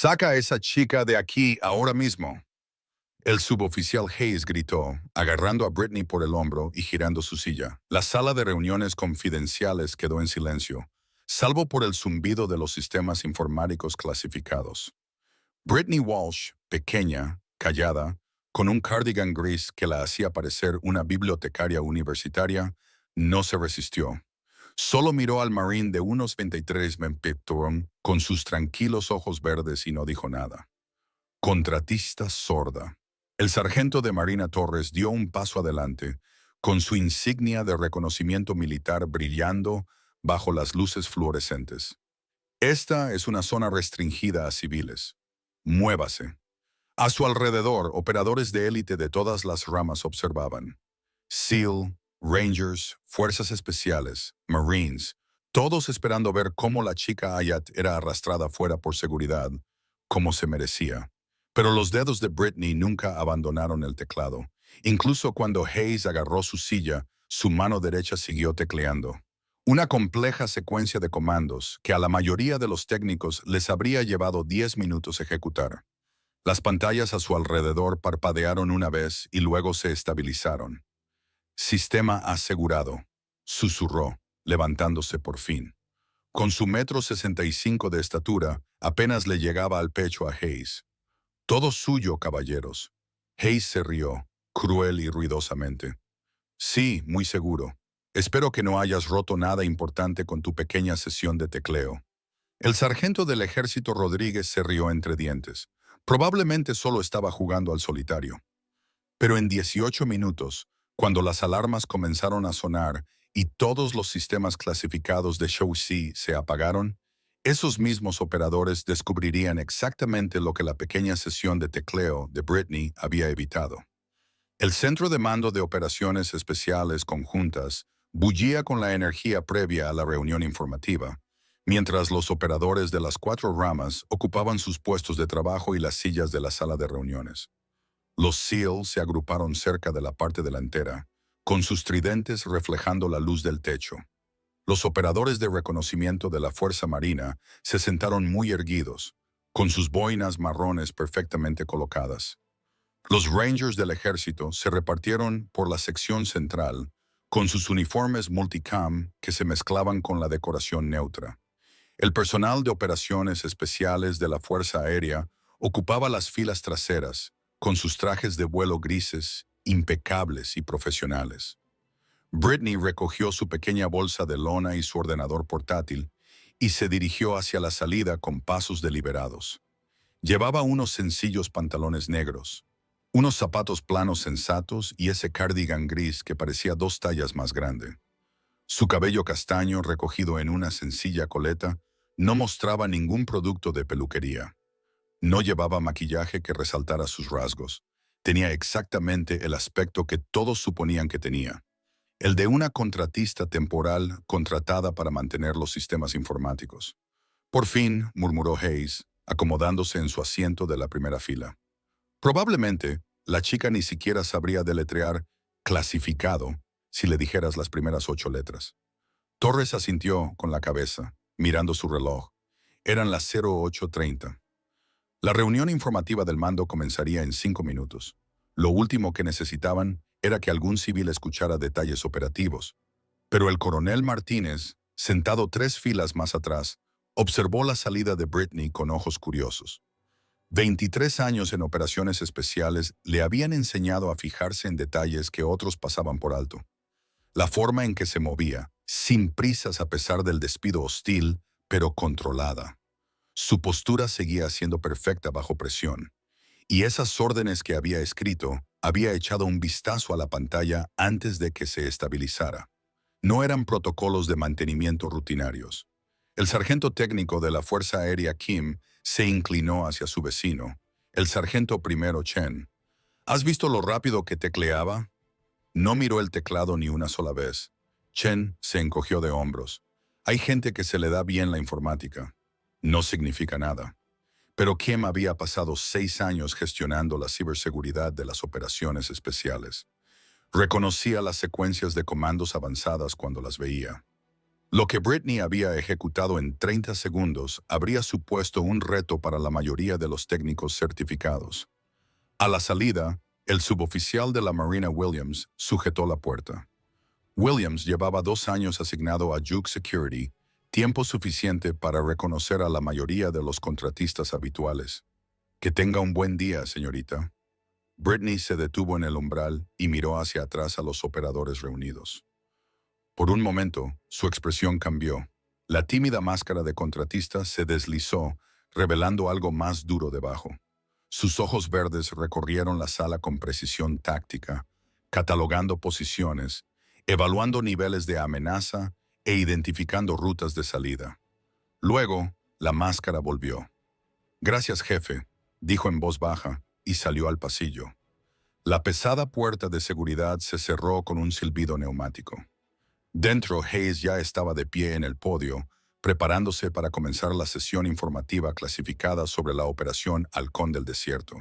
Saca a esa chica de aquí ahora mismo. El suboficial Hayes gritó, agarrando a Brittany por el hombro y girando su silla. La sala de reuniones confidenciales quedó en silencio, salvo por el zumbido de los sistemas informáticos clasificados. Brittany Walsh, pequeña, callada, con un cardigan gris que la hacía parecer una bibliotecaria universitaria, no se resistió. Solo miró al Marine de unos 23 Mempetron con sus tranquilos ojos verdes y no dijo nada. Contratista sorda. El sargento de Marina Torres dio un paso adelante, con su insignia de reconocimiento militar brillando bajo las luces fluorescentes. Esta es una zona restringida a civiles. Muévase. A su alrededor, operadores de élite de todas las ramas observaban. SEAL, Rangers, Fuerzas Especiales, Marines, todos esperando ver cómo la chica Ayat era arrastrada fuera por seguridad, como se merecía. Pero los dedos de Brittany nunca abandonaron el teclado. Incluso cuando Hayes agarró su silla, su mano derecha siguió tecleando. Una compleja secuencia de comandos que a la mayoría de los técnicos les habría llevado 10 minutos ejecutar. Las pantallas a su alrededor parpadearon una vez y luego se estabilizaron. Sistema asegurado, susurró, levantándose por fin. Con su 1,65 m de estatura, apenas le llegaba al pecho a Hayes. Todo suyo, caballeros. Hayes se rió, cruel y ruidosamente. Sí, muy seguro. Espero que no hayas roto nada importante con tu pequeña sesión de tecleo. El sargento del ejército Rodríguez se rió entre dientes. Probablemente solo estaba jugando al solitario. Pero en 18 minutos, cuando las alarmas comenzaron a sonar y todos los sistemas clasificados de Show-C se apagaron, esos mismos operadores descubrirían exactamente lo que la pequeña sesión de tecleo de Brittany había evitado. El Centro de Mando de Operaciones Especiales Conjuntas bullía con la energía previa a la reunión informativa, mientras los operadores de las 4 ramas ocupaban sus puestos de trabajo y las sillas de la sala de reuniones. Los SEAL se agruparon cerca de la parte delantera, con sus tridentes reflejando la luz del techo. Los operadores de reconocimiento de la Fuerza Marina se sentaron muy erguidos, con sus boinas marrones perfectamente colocadas. Los Rangers del ejército se repartieron por la sección central, con sus uniformes multicam que se mezclaban con la decoración neutra. El personal de operaciones especiales de la Fuerza Aérea ocupaba las filas traseras, con sus trajes de vuelo grises, impecables y profesionales. Brittany recogió su pequeña bolsa de lona y su ordenador portátil y se dirigió hacia la salida con pasos deliberados. Llevaba unos sencillos pantalones negros, unos zapatos planos sensatos y ese cardigan gris que parecía 2 tallas más grande. Su cabello castaño, recogido en una sencilla coleta, no mostraba ningún producto de peluquería. No llevaba maquillaje que resaltara sus rasgos. Tenía exactamente el aspecto que todos suponían que tenía. El de una contratista temporal contratada para mantener los sistemas informáticos. Por fin, murmuró Hayes, acomodándose en su asiento de la primera fila. Probablemente, la chica ni siquiera sabría deletrear clasificado si le dijeras las primeras 8 letras. Torres asintió con la cabeza, mirando su reloj. Eran las 08:30. La reunión informativa del mando comenzaría en 5 minutos. Lo último que necesitaban era que algún civil escuchara detalles operativos. Pero el coronel Martínez, sentado 3 filas más atrás, observó la salida de Brittany con ojos curiosos. 23 años en operaciones especiales le habían enseñado a fijarse en detalles que otros pasaban por alto. La forma en que se movía, sin prisas a pesar del despido hostil, pero controlada. Su postura seguía siendo perfecta bajo presión, y esas órdenes que había escrito había echado un vistazo a la pantalla antes de que se estabilizara. No eran protocolos de mantenimiento rutinarios. El sargento técnico de la Fuerza Aérea Kim se inclinó hacia su vecino, el sargento primero Chen. ¿Has visto lo rápido que tecleaba? No miró el teclado ni una sola vez. Chen se encogió de hombros. Hay gente que se le da bien la informática. No significa nada. Pero Kim había pasado 6 años gestionando la ciberseguridad de las operaciones especiales. Reconocía las secuencias de comandos avanzadas cuando las veía. Lo que Britney había ejecutado en 30 segundos habría supuesto un reto para la mayoría de los técnicos certificados. A la salida, el suboficial de la Marina Williams sujetó la puerta. Williams llevaba 2 años asignado a Juke Security, tiempo suficiente para reconocer a la mayoría de los contratistas habituales. Que tenga un buen día, señorita. Britney se detuvo en el umbral y miró hacia atrás a los operadores reunidos. Por un momento, su expresión cambió. La tímida máscara de contratista se deslizó, revelando algo más duro debajo. Sus ojos verdes recorrieron la sala con precisión táctica, catalogando posiciones, evaluando niveles de amenaza e identificando rutas de salida. Luego, la máscara volvió. «Gracias, jefe», dijo en voz baja, y salió al pasillo. La pesada puerta de seguridad se cerró con un silbido neumático. Dentro, Hayes ya estaba de pie en el podio, preparándose para comenzar la sesión informativa clasificada sobre la operación Halcón del Desierto.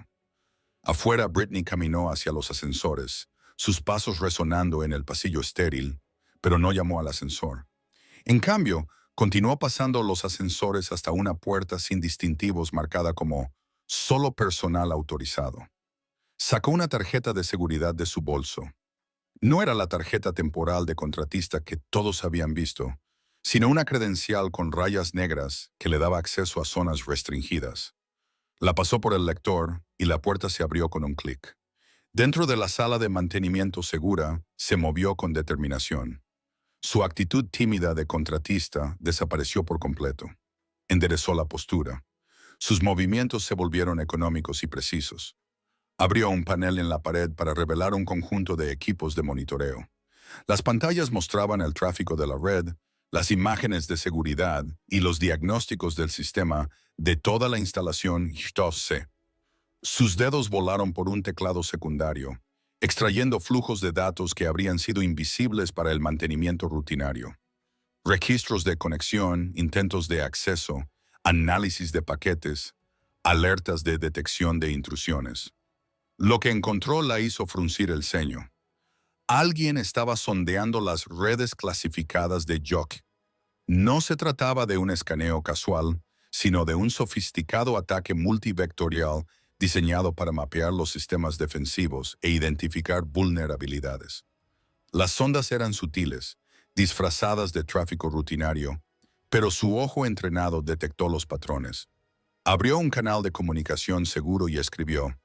Afuera, Britney caminó hacia los ascensores, sus pasos resonando en el pasillo estéril, pero no llamó al ascensor. En cambio, continuó pasando los ascensores hasta una puerta sin distintivos marcada como «Solo personal autorizado». Sacó una tarjeta de seguridad de su bolso. No era la tarjeta temporal de contratista que todos habían visto, sino una credencial con rayas negras que le daba acceso a zonas restringidas. La pasó por el lector y la puerta se abrió con un clic. Dentro de la sala de mantenimiento segura, se movió con determinación. Su actitud tímida de contratista desapareció por completo. Enderezó la postura. Sus movimientos se volvieron económicos y precisos. Abrió un panel en la pared para revelar un conjunto de equipos de monitoreo. Las pantallas mostraban el tráfico de la red, las imágenes de seguridad y los diagnósticos del sistema de toda la instalación HTOC. Sus dedos volaron por un teclado secundario, extrayendo flujos de datos que habrían sido invisibles para el mantenimiento rutinario. Registros de conexión, intentos de acceso, análisis de paquetes, alertas de detección de intrusiones. Lo que encontró la hizo fruncir el ceño. Alguien estaba sondeando las redes clasificadas de JOC. No se trataba de un escaneo casual, sino de un sofisticado ataque multivectorial diseñado para mapear los sistemas defensivos e identificar vulnerabilidades. Las sondas eran sutiles, disfrazadas de tráfico rutinario, pero su ojo entrenado detectó los patrones. Abrió un canal de comunicación seguro y escribió: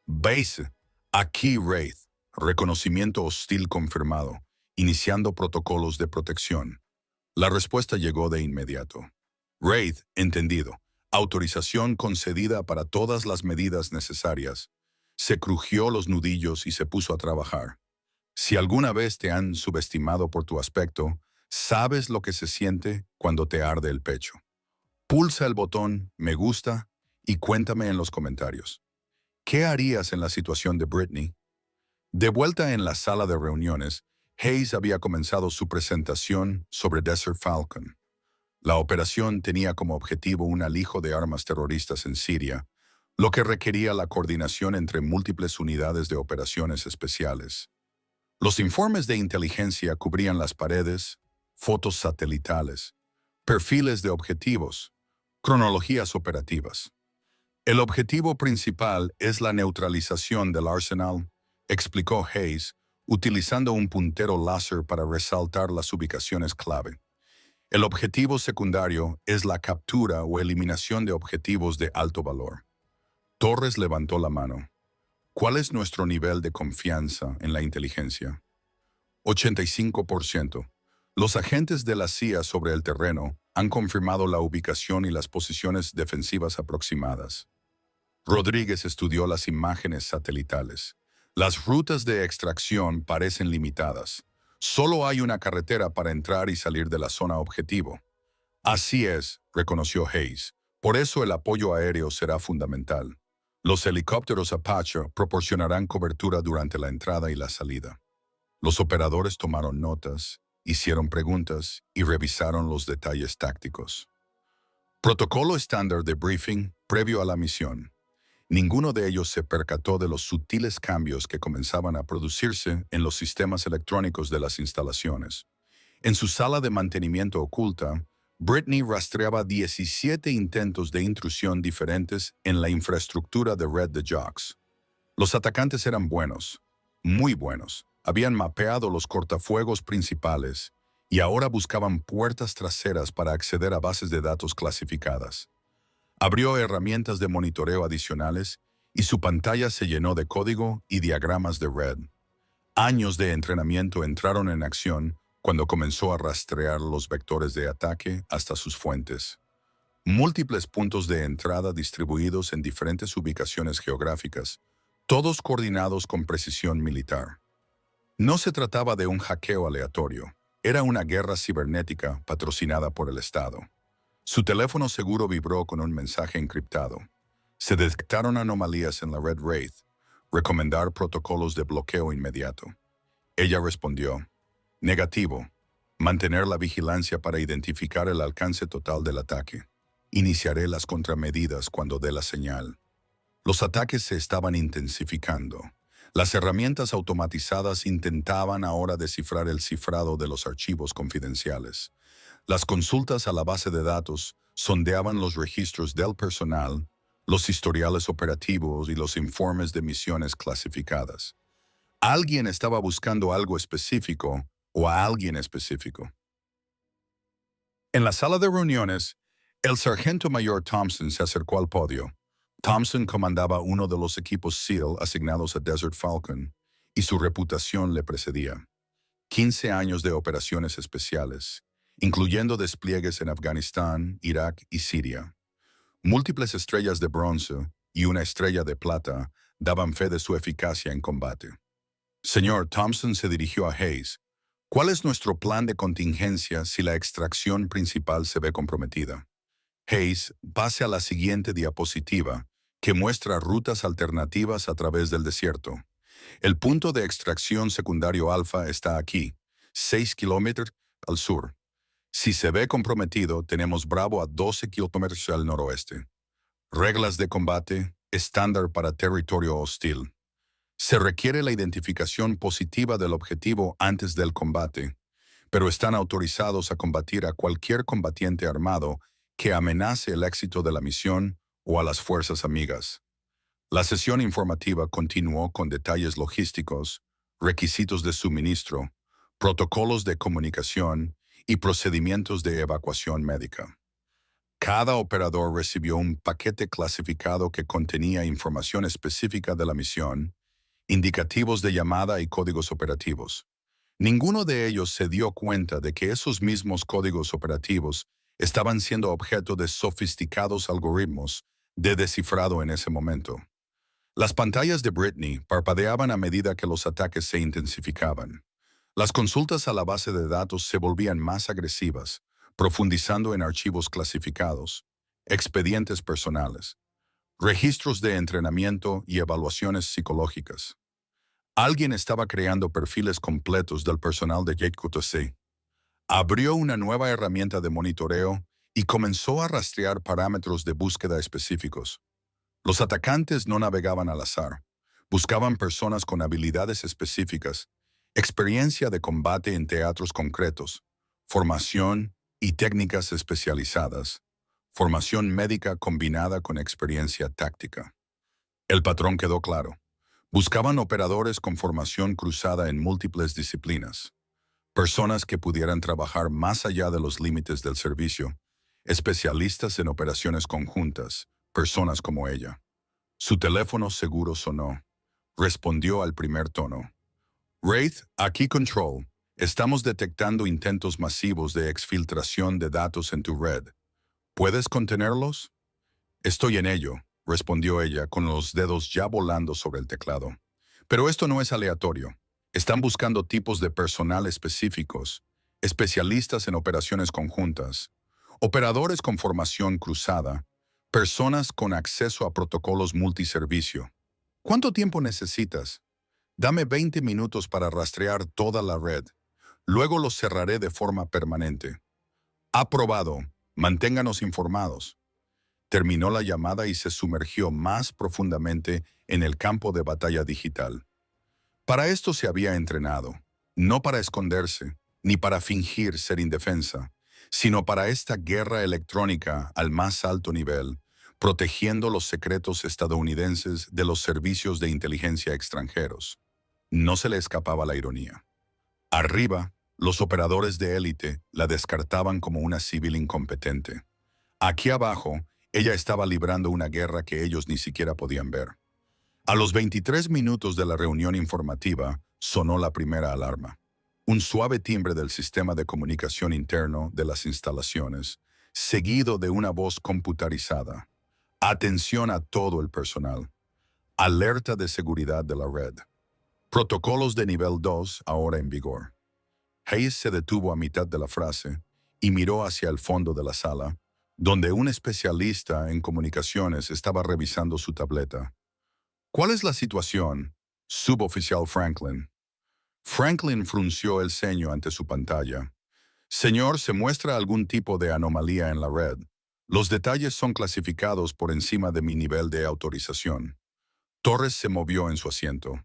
«Base, aquí Wraith, reconocimiento hostil confirmado, iniciando protocolos de protección». La respuesta llegó de inmediato. «Wraith, entendido. Autorización concedida para todas las medidas necesarias». Se crujió los nudillos y se puso a trabajar. Si alguna vez te han subestimado por tu aspecto, sabes lo que se siente cuando te arde el pecho. Pulsa el botón «Me gusta» y cuéntame en los comentarios. ¿Qué harías en la situación de Britney? De vuelta en la sala de reuniones, Hayes había comenzado su presentación sobre Desert Falcon. La operación tenía como objetivo un alijo de armas terroristas en Siria, lo que requería la coordinación entre múltiples unidades de operaciones especiales. Los informes de inteligencia cubrían las paredes, fotos satelitales, perfiles de objetivos, cronologías operativas. «El objetivo principal es la neutralización del arsenal», explicó Hayes, utilizando un puntero láser para resaltar las ubicaciones clave. «El objetivo secundario es la captura o eliminación de objetivos de alto valor». Torres levantó la mano. «¿Cuál es nuestro nivel de confianza en la inteligencia?» 85%. Los agentes de la CIA sobre el terreno han confirmado la ubicación y las posiciones defensivas aproximadas. Rodríguez estudió las imágenes satelitales. Las rutas de extracción parecen limitadas. Solo hay una carretera para entrar y salir de la zona objetivo. Así es, reconoció Hayes. Por eso el apoyo aéreo será fundamental. Los helicópteros Apache proporcionarán cobertura durante la entrada y la salida. Los operadores tomaron notas, hicieron preguntas y revisaron los detalles tácticos. Protocolo estándar de briefing previo a la misión. Ninguno de ellos se percató de los sutiles cambios que comenzaban a producirse en los sistemas electrónicos de las instalaciones. En su sala de mantenimiento oculta, Britney rastreaba 17 intentos de intrusión diferentes en la infraestructura de red de Jocks. Los atacantes eran buenos, muy buenos. Habían mapeado los cortafuegos principales y ahora buscaban puertas traseras para acceder a bases de datos clasificadas. Abrió herramientas de monitoreo adicionales y su pantalla se llenó de código y diagramas de red. Años de entrenamiento entraron en acción cuando comenzó a rastrear los vectores de ataque hasta sus fuentes. Múltiples puntos de entrada distribuidos en diferentes ubicaciones geográficas, todos coordinados con precisión militar. No se trataba de un hackeo aleatorio, era una guerra cibernética patrocinada por el Estado. Su teléfono seguro vibró con un mensaje encriptado. Se detectaron anomalías en la red Wraith. Recomendar protocolos de bloqueo inmediato. Ella respondió, negativo. Mantener la vigilancia para identificar el alcance total del ataque. Iniciaré las contramedidas cuando dé la señal. Los ataques se estaban intensificando. Las herramientas automatizadas intentaban ahora descifrar el cifrado de los archivos confidenciales. Las consultas a la base de datos sondeaban los registros del personal, los historiales operativos y los informes de misiones clasificadas. Alguien estaba buscando algo específico o a alguien específico. En la sala de reuniones, el sargento mayor Thompson se acercó al podio. Thompson comandaba uno de los equipos SEAL asignados a Desert Falcon y su reputación le precedía. 15 años de operaciones especiales, incluyendo despliegues en Afganistán, Irak y Siria. Múltiples estrellas de bronce y una estrella de plata daban fe de su eficacia en combate. Señor Thompson se dirigió a Hayes. ¿Cuál es nuestro plan de contingencia si la extracción principal se ve comprometida? Hayes, pase a la siguiente diapositiva, que muestra rutas alternativas a través del desierto. El punto de extracción secundario alfa está aquí, 6 kilómetros al sur. Si se ve comprometido, tenemos Bravo a 12 kilómetros al noroeste. Reglas de combate, estándar para territorio hostil. Se requiere la identificación positiva del objetivo antes del combate, pero están autorizados a combatir a cualquier combatiente armado que amenace el éxito de la misión o a las fuerzas amigas. La sesión informativa continuó con detalles logísticos, requisitos de suministro, protocolos de comunicación y procedimientos de evacuación médica. Cada operador recibió un paquete clasificado que contenía información específica de la misión, indicativos de llamada y códigos operativos. Ninguno de ellos se dio cuenta de que esos mismos códigos operativos estaban siendo objeto de sofisticados algoritmos de descifrado en ese momento. Las pantallas de Britney parpadeaban a medida que los ataques se intensificaban. Las consultas a la base de datos se volvían más agresivas, profundizando en archivos clasificados, expedientes personales, registros de entrenamiento y evaluaciones psicológicas. Alguien estaba creando perfiles completos del personal de JQTC. Abrió una nueva herramienta de monitoreo y comenzó a rastrear parámetros de búsqueda específicos. Los atacantes no navegaban al azar. Buscaban personas con habilidades específicas, experiencia de combate en teatros concretos, formación y técnicas especializadas, formación médica combinada con experiencia táctica. El patrón quedó claro. Buscaban operadores con formación cruzada en múltiples disciplinas, personas que pudieran trabajar más allá de los límites del servicio, especialistas en operaciones conjuntas, personas como ella. Su teléfono seguro sonó. Respondió al primer tono. Wraith, aquí Control. Estamos detectando intentos masivos de exfiltración de datos en tu red. ¿Puedes contenerlos? Estoy en ello, respondió ella con los dedos ya volando sobre el teclado. Pero esto no es aleatorio. Están buscando tipos de personal específicos, especialistas en operaciones conjuntas, operadores con formación cruzada, personas con acceso a protocolos multiservicio. ¿Cuánto tiempo necesitas? Dame 20 minutos para rastrear toda la red. Luego los cerraré de forma permanente. Aprobado. Manténganos informados. Terminó la llamada y se sumergió más profundamente en el campo de batalla digital. Para esto se había entrenado, no para esconderse, ni para fingir ser indefensa, sino para esta guerra electrónica al más alto nivel, protegiendo los secretos estadounidenses de los servicios de inteligencia extranjeros. No se le escapaba la ironía. Arriba, los operadores de élite la descartaban como una civil incompetente. Aquí abajo, ella estaba librando una guerra que ellos ni siquiera podían ver. A los 23 minutos de la reunión informativa, sonó la primera alarma. Un suave timbre del sistema de comunicación interno de las instalaciones, seguido de una voz computarizada. Atención a todo el personal. Alerta de seguridad de la red. Protocolos de nivel 2 ahora en vigor. Hayes se detuvo a mitad de la frase y miró hacia el fondo de la sala, donde un especialista en comunicaciones estaba revisando su tableta. ¿Cuál es la situación, suboficial Franklin? Franklin frunció el ceño ante su pantalla. Señor, se muestra algún tipo de anomalía en la red. Los detalles son clasificados por encima de mi nivel de autorización. Torres se movió en su asiento.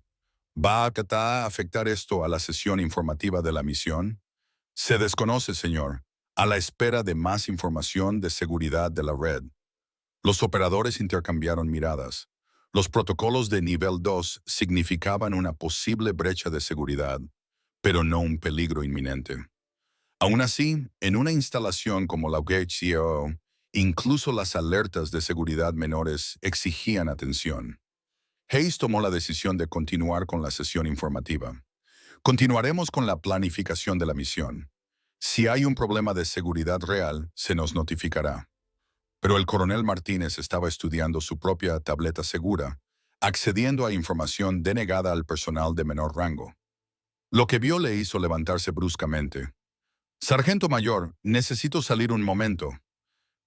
¿Va a afectar esto a la sesión informativa de la misión? Se desconoce, señor, a la espera de más información de seguridad de la red. Los operadores intercambiaron miradas. Los protocolos de nivel 2 significaban una posible brecha de seguridad, pero no un peligro inminente. Aún así, en una instalación como la UGHCO, incluso las alertas de seguridad menores exigían atención. Hayes tomó la decisión de continuar con la sesión informativa. Continuaremos con la planificación de la misión. Si hay un problema de seguridad real, se nos notificará. Pero el coronel Martínez estaba estudiando su propia tableta segura, accediendo a información denegada al personal de menor rango. Lo que vio le hizo levantarse bruscamente. «Sargento mayor, necesito salir un momento».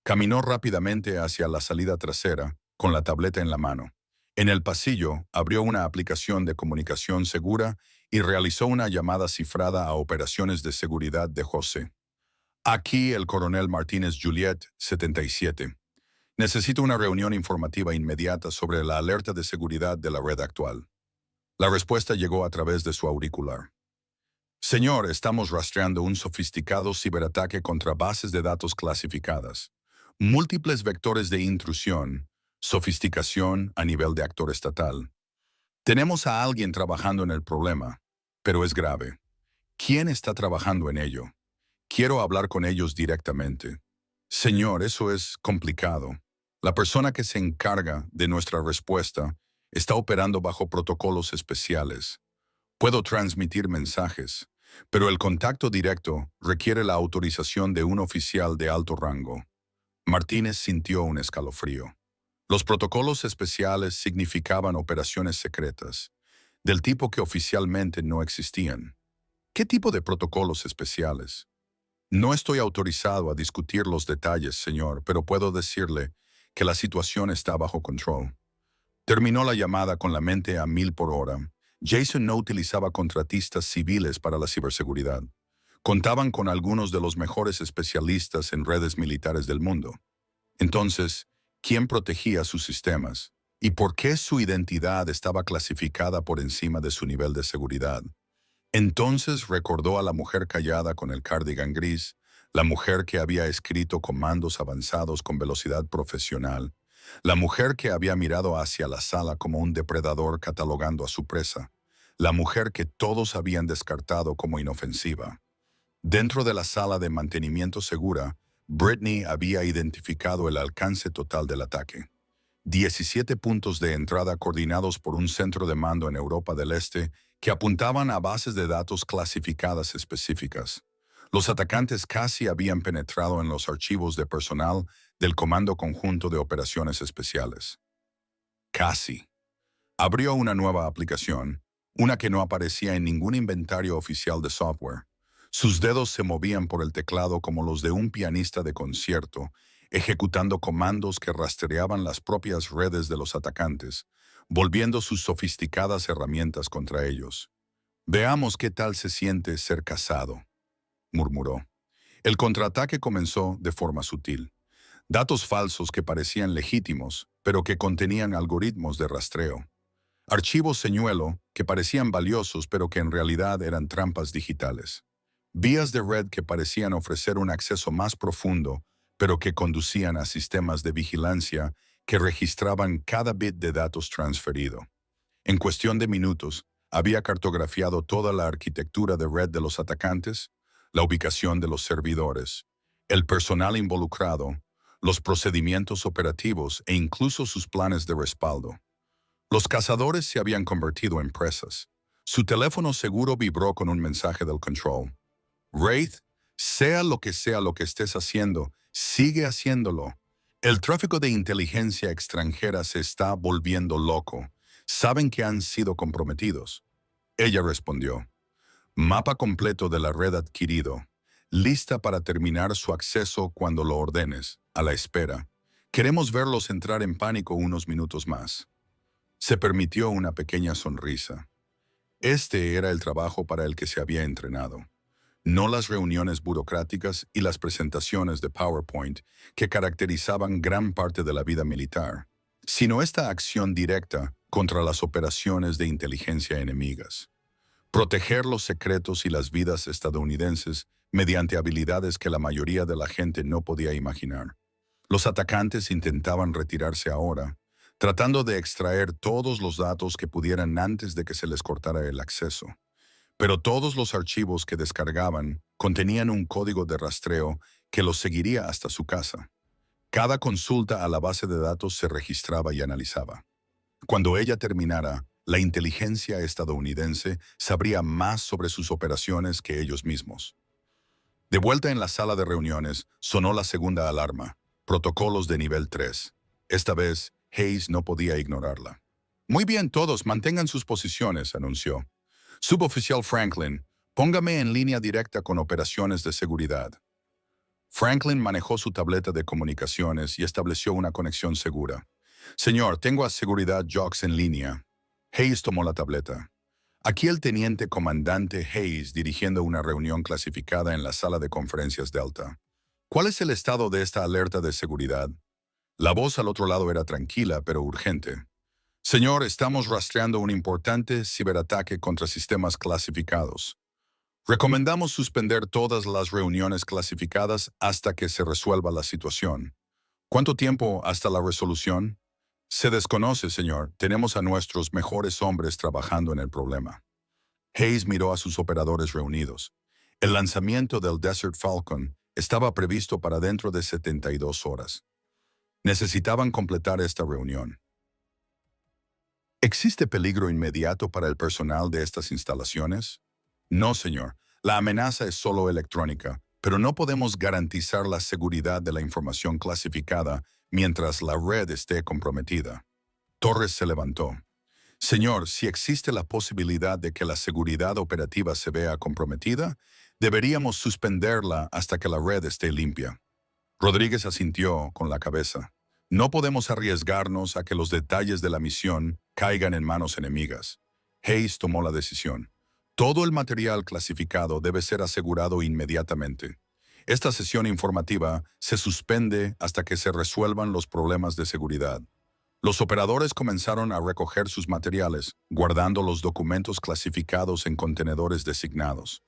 Caminó rápidamente hacia la salida trasera, con la tableta en la mano. En el pasillo, abrió una aplicación de comunicación segura y realizó una llamada cifrada a operaciones de seguridad de José. Aquí el coronel Martínez Juliet, 77. Necesito una reunión informativa inmediata sobre la alerta de seguridad de la red actual. La respuesta llegó a través de su auricular. Señor, estamos rastreando un sofisticado ciberataque contra bases de datos clasificadas. Múltiples vectores de intrusión, sofisticación a nivel de actor estatal. Tenemos a alguien trabajando en el problema, pero es grave. ¿Quién está trabajando en ello? Quiero hablar con ellos directamente. Señor, eso es complicado. La persona que se encarga de nuestra respuesta está operando bajo protocolos especiales. Puedo transmitir mensajes, pero el contacto directo requiere la autorización de un oficial de alto rango. Martínez sintió un escalofrío. Los protocolos especiales significaban operaciones secretas, del tipo que oficialmente no existían. ¿Qué tipo de protocolos especiales? No estoy autorizado a discutir los detalles, señor, pero puedo decirle que la situación está bajo control. Terminó la llamada con la mente a 1000 por hora. Jason no utilizaba contratistas civiles para la ciberseguridad. Contaban con algunos de los mejores especialistas en redes militares del mundo. Entonces, ¿quién protegía sus sistemas? ¿Y por qué su identidad estaba clasificada por encima de su nivel de seguridad? Entonces recordó a la mujer callada con el cardigan gris, la mujer que había escrito comandos avanzados con velocidad profesional, la mujer que había mirado hacia la sala como un depredador catalogando a su presa, la mujer que todos habían descartado como inofensiva. Dentro de la sala de mantenimiento segura, Brittany había identificado el alcance total del ataque. 17 puntos de entrada coordinados por un centro de mando en Europa del Este que apuntaban a bases de datos clasificadas específicas. Los atacantes casi habían penetrado en los archivos de personal del Comando Conjunto de Operaciones Especiales. Casi. Abrió una nueva aplicación, una que no aparecía en ningún inventario oficial de software. Sus dedos se movían por el teclado como los de un pianista de concierto, ejecutando comandos que rastreaban las propias redes de los atacantes, volviendo sus sofisticadas herramientas contra ellos. «Veamos qué tal se siente ser casado», murmuró. El contraataque comenzó de forma sutil. Datos falsos que parecían legítimos, pero que contenían algoritmos de rastreo. Archivos señuelo que parecían valiosos, pero que en realidad eran trampas digitales. Vías de red que parecían ofrecer un acceso más profundo, pero que conducían a sistemas de vigilancia que registraban cada bit de datos transferido. En cuestión de minutos, había cartografiado toda la arquitectura de red de los atacantes, la ubicación de los servidores, el personal involucrado, los procedimientos operativos e incluso sus planes de respaldo. Los cazadores se habían convertido en presas. Su teléfono seguro vibró con un mensaje del control. Wraith, sea lo que estés haciendo, sigue haciéndolo. El tráfico de inteligencia extranjera se está volviendo loco. Saben que han sido comprometidos. Ella respondió, mapa completo de la red adquirido, lista para terminar su acceso cuando lo ordenes, a la espera. Queremos verlos entrar en pánico unos minutos más. Se permitió una pequeña sonrisa. Este era el trabajo para el que se había entrenado, no las reuniones burocráticas y las presentaciones de PowerPoint que caracterizaban gran parte de la vida militar, sino esta acción directa contra las operaciones de inteligencia enemigas. Proteger los secretos y las vidas estadounidenses mediante habilidades que la mayoría de la gente no podía imaginar. Los atacantes intentaban retirarse ahora, tratando de extraer todos los datos que pudieran antes de que se les cortara el acceso. Pero todos los archivos que descargaban contenían un código de rastreo que los seguiría hasta su casa. Cada consulta a la base de datos se registraba y analizaba. Cuando ella terminara, la inteligencia estadounidense sabría más sobre sus operaciones que ellos mismos. De vuelta en la sala de reuniones, sonó la segunda alarma, protocolos de nivel 3. Esta vez, Hayes no podía ignorarla. Muy bien, todos, mantengan sus posiciones, anunció. Suboficial Franklin, póngame en línea directa con operaciones de seguridad. Franklin manejó su tableta de comunicaciones y estableció una conexión segura. Señor, tengo a Seguridad Jocks en línea. Hayes tomó la tableta. Aquí el teniente comandante Hayes dirigiendo una reunión clasificada en la sala de conferencias Delta. ¿Cuál es el estado de esta alerta de seguridad? La voz al otro lado era tranquila, pero urgente. Señor, estamos rastreando un importante ciberataque contra sistemas clasificados. Recomendamos suspender todas las reuniones clasificadas hasta que se resuelva la situación. ¿Cuánto tiempo hasta la resolución? Se desconoce, señor. Tenemos a nuestros mejores hombres trabajando en el problema. Hayes miró a sus operadores reunidos. El lanzamiento del Desert Falcon estaba previsto para dentro de 72 horas. Necesitaban completar esta reunión. ¿Existe peligro inmediato para el personal de estas instalaciones? No, señor. La amenaza es solo electrónica, pero no podemos garantizar la seguridad de la información clasificada mientras la red esté comprometida. Torres se levantó. Señor, si existe la posibilidad de que la seguridad operativa se vea comprometida, deberíamos suspenderla hasta que la red esté limpia. Rodríguez asintió con la cabeza. No podemos arriesgarnos a que los detalles de la misión caigan en manos enemigas. Hayes tomó la decisión. Todo el material clasificado debe ser asegurado inmediatamente. Esta sesión informativa se suspende hasta que se resuelvan los problemas de seguridad. Los operadores comenzaron a recoger sus materiales, guardando los documentos clasificados en contenedores designados.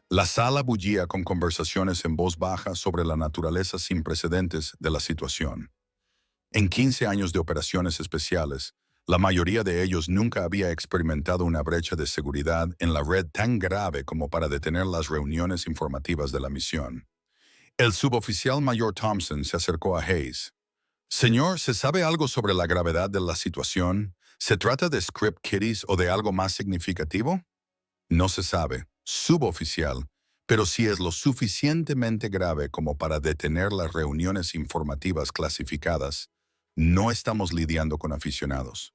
La sala bullía con conversaciones en voz baja sobre la naturaleza sin precedentes de la situación. En 15 años de operaciones especiales, la mayoría de ellos nunca había experimentado una brecha de seguridad en la red tan grave como para detener las reuniones informativas de la misión. El suboficial mayor Thompson se acercó a Hayes. Señor, ¿se sabe algo sobre la gravedad de la situación? ¿Se trata de script kiddies o de algo más significativo? No se sabe, suboficial, pero sí es lo suficientemente grave como para detener las reuniones informativas clasificadas. No estamos lidiando con aficionados.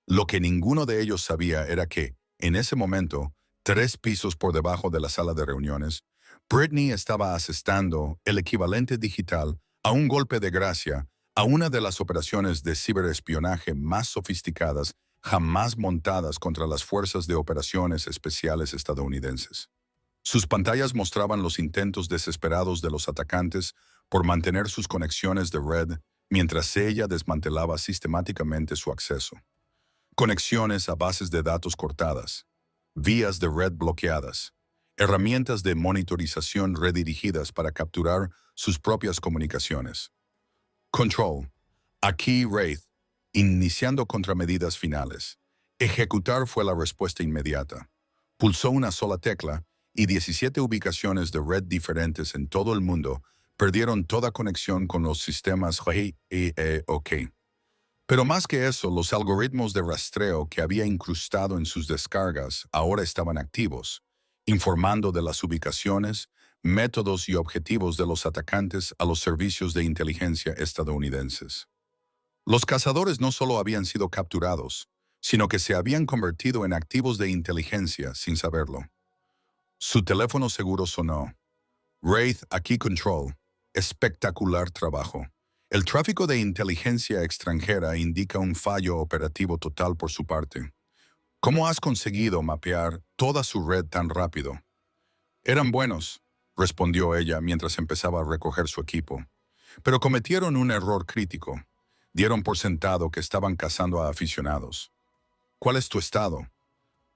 Lo que ninguno de ellos sabía era que, en ese momento, 3 pisos por debajo de la sala de reuniones, Brittany estaba asestando el equivalente digital a un golpe de gracia a una de las operaciones de ciberespionaje más sofisticadas jamás montadas contra las fuerzas de operaciones especiales estadounidenses. Sus pantallas mostraban los intentos desesperados de los atacantes por mantener sus conexiones de red mientras ella desmantelaba sistemáticamente su acceso. Conexiones a bases de datos cortadas, vías de red bloqueadas. herramientas de monitorización redirigidas para capturar sus propias comunicaciones. Control. Aquí Wraith, iniciando contramedidas finales. Ejecutar fue la respuesta inmediata. Pulsó una sola tecla y 17 ubicaciones de red diferentes en todo el mundo perdieron toda conexión con los sistemas OK. Pero más que eso, los algoritmos de rastreo que había incrustado en sus descargas ahora estaban activos, informando de las ubicaciones, métodos y objetivos de los atacantes a los servicios de inteligencia estadounidenses. Los cazadores no solo habían sido capturados, sino que se habían convertido en activos de inteligencia sin saberlo. Su teléfono seguro sonó. Wraith, aquí Control. Espectacular trabajo. El tráfico de inteligencia extranjera indica un fallo operativo total por su parte. ¿Cómo has conseguido mapear toda su red tan rápido? Eran buenos, respondió ella mientras empezaba a recoger su equipo. Pero cometieron un error crítico. Dieron por sentado que estaban cazando a aficionados. ¿Cuál es tu estado?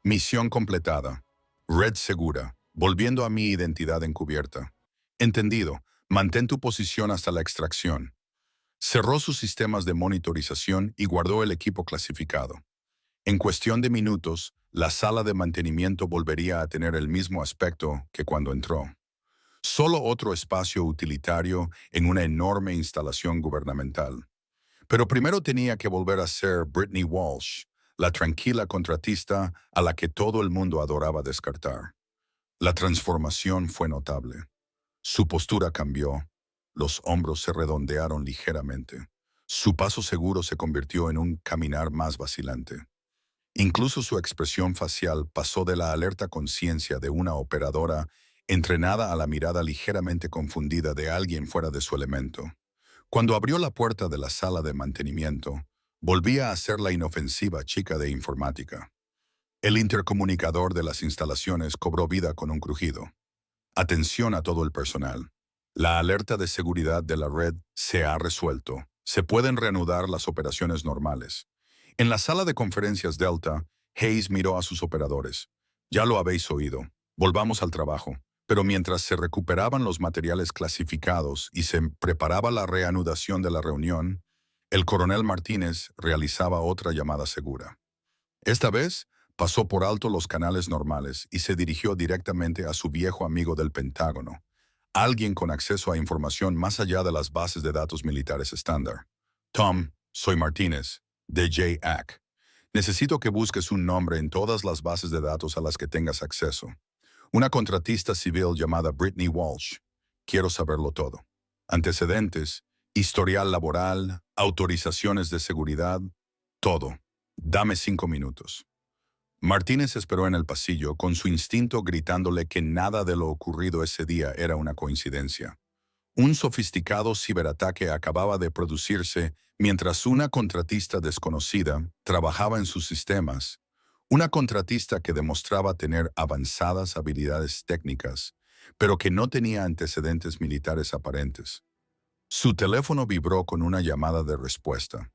Misión completada. Red segura. Volviendo a mi identidad encubierta. Entendido. Mantén tu posición hasta la extracción. Cerró sus sistemas de monitorización y guardó el equipo clasificado. En cuestión de minutos, la sala de mantenimiento volvería a tener el mismo aspecto que cuando entró. Solo otro espacio utilitario en una enorme instalación gubernamental. Pero primero tenía que volver a ser Brittany Walsh, la tranquila contratista a la que todo el mundo adoraba descartar. La transformación fue notable. Su postura cambió. Los hombros se redondearon ligeramente. Su paso seguro se convirtió en un caminar más vacilante. Incluso su expresión facial pasó de la alerta conciencia de una operadora entrenada a la mirada ligeramente confundida de alguien fuera de su elemento. Cuando abrió la puerta de la sala de mantenimiento, volvía a ser la inofensiva chica de informática. El intercomunicador de las instalaciones cobró vida con un crujido. Atención a todo el personal. La alerta de seguridad de la red se ha resuelto. Se pueden reanudar las operaciones normales. En la sala de conferencias Delta, Hayes miró a sus operadores. Ya lo habéis oído. Volvamos al trabajo. Pero mientras se recuperaban los materiales clasificados y se preparaba la reanudación de la reunión, el coronel Martínez realizaba otra llamada segura. Esta vez, pasó por alto los canales normales y se dirigió directamente a su viejo amigo del Pentágono, alguien con acceso a información más allá de las bases de datos militares estándar. Tom, soy Martínez, de JAC. Necesito que busques un nombre en todas las bases de datos a las que tengas acceso. Una contratista civil llamada Brittany Walsh. Quiero saberlo todo. Antecedentes, historial laboral, autorizaciones de seguridad, todo. Dame 5 minutos. Martínez esperó en el pasillo, con su instinto gritándole que nada de lo ocurrido ese día era una coincidencia. Un sofisticado ciberataque acababa de producirse mientras una contratista desconocida trabajaba en sus sistemas. Una contratista que demostraba tener avanzadas habilidades técnicas, pero que no tenía antecedentes militares aparentes. Su teléfono vibró con una llamada de respuesta.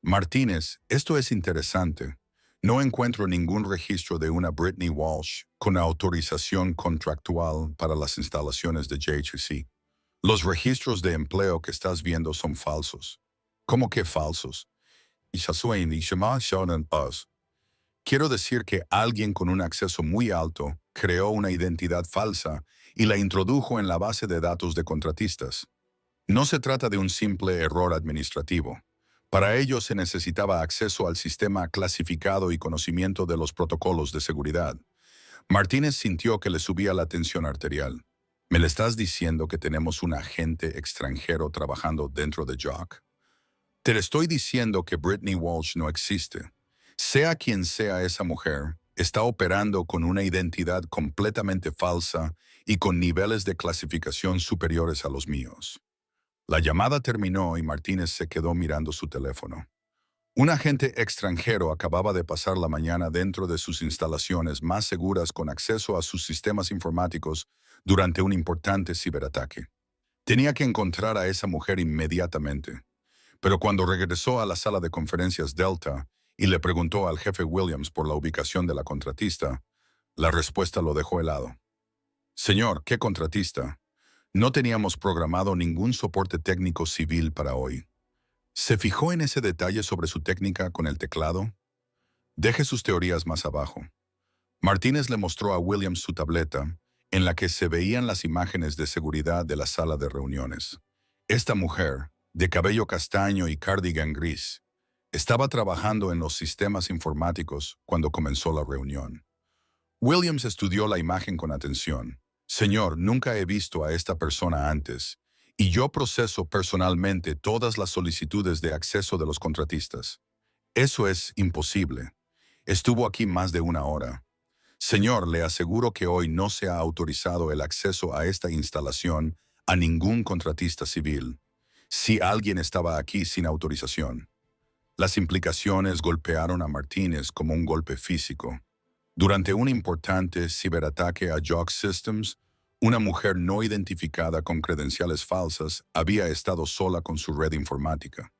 Martínez, esto es interesante. No encuentro ningún registro de una Brittany Walsh con autorización contractual para las instalaciones de JHC. Los registros de empleo que estás viendo son falsos. ¿Cómo que falsos? Quiero decir que alguien con un acceso muy alto creó una identidad falsa y la introdujo en la base de datos de contratistas. No se trata de un simple error administrativo. Para ello se necesitaba acceso al sistema clasificado y conocimiento de los protocolos de seguridad. Martínez sintió que le subía la tensión arterial. ¿Me le estás diciendo que tenemos un agente extranjero trabajando dentro de JAC? Te estoy diciendo que Brittany Walsh no existe. Sea quien sea esa mujer, está operando con una identidad completamente falsa y con niveles de clasificación superiores a los míos. La llamada terminó y Martínez se quedó mirando su teléfono. Un agente extranjero acababa de pasar la mañana dentro de sus instalaciones más seguras con acceso a sus sistemas informáticos durante un importante ciberataque. Tenía que encontrar a esa mujer inmediatamente. Pero cuando regresó a la sala de conferencias Delta y le preguntó al jefe Williams por la ubicación de la contratista, la respuesta lo dejó helado. Señor, ¿qué contratista? No teníamos programado ningún soporte técnico civil para hoy. ¿Se fijó en ese detalle sobre su técnica con el teclado? Deje sus teorías más abajo. Martínez le mostró a Williams su tableta, en la que se veían las imágenes de seguridad de la sala de reuniones. Esta mujer, de cabello castaño y cardigan gris, estaba trabajando en los sistemas informáticos cuando comenzó la reunión. Williams estudió la imagen con atención. Señor, nunca he visto a esta persona antes, y yo proceso personalmente todas las solicitudes de acceso de los contratistas. Eso es imposible. Estuvo aquí más de una hora. Señor, le aseguro que hoy no se ha autorizado el acceso a esta instalación a ningún contratista civil. Si alguien estaba aquí sin autorización. Las implicaciones golpearon a Martínez como un golpe físico. Durante un importante ciberataque a Jog Systems, una mujer no identificada con credenciales falsas había estado sola con su red informática.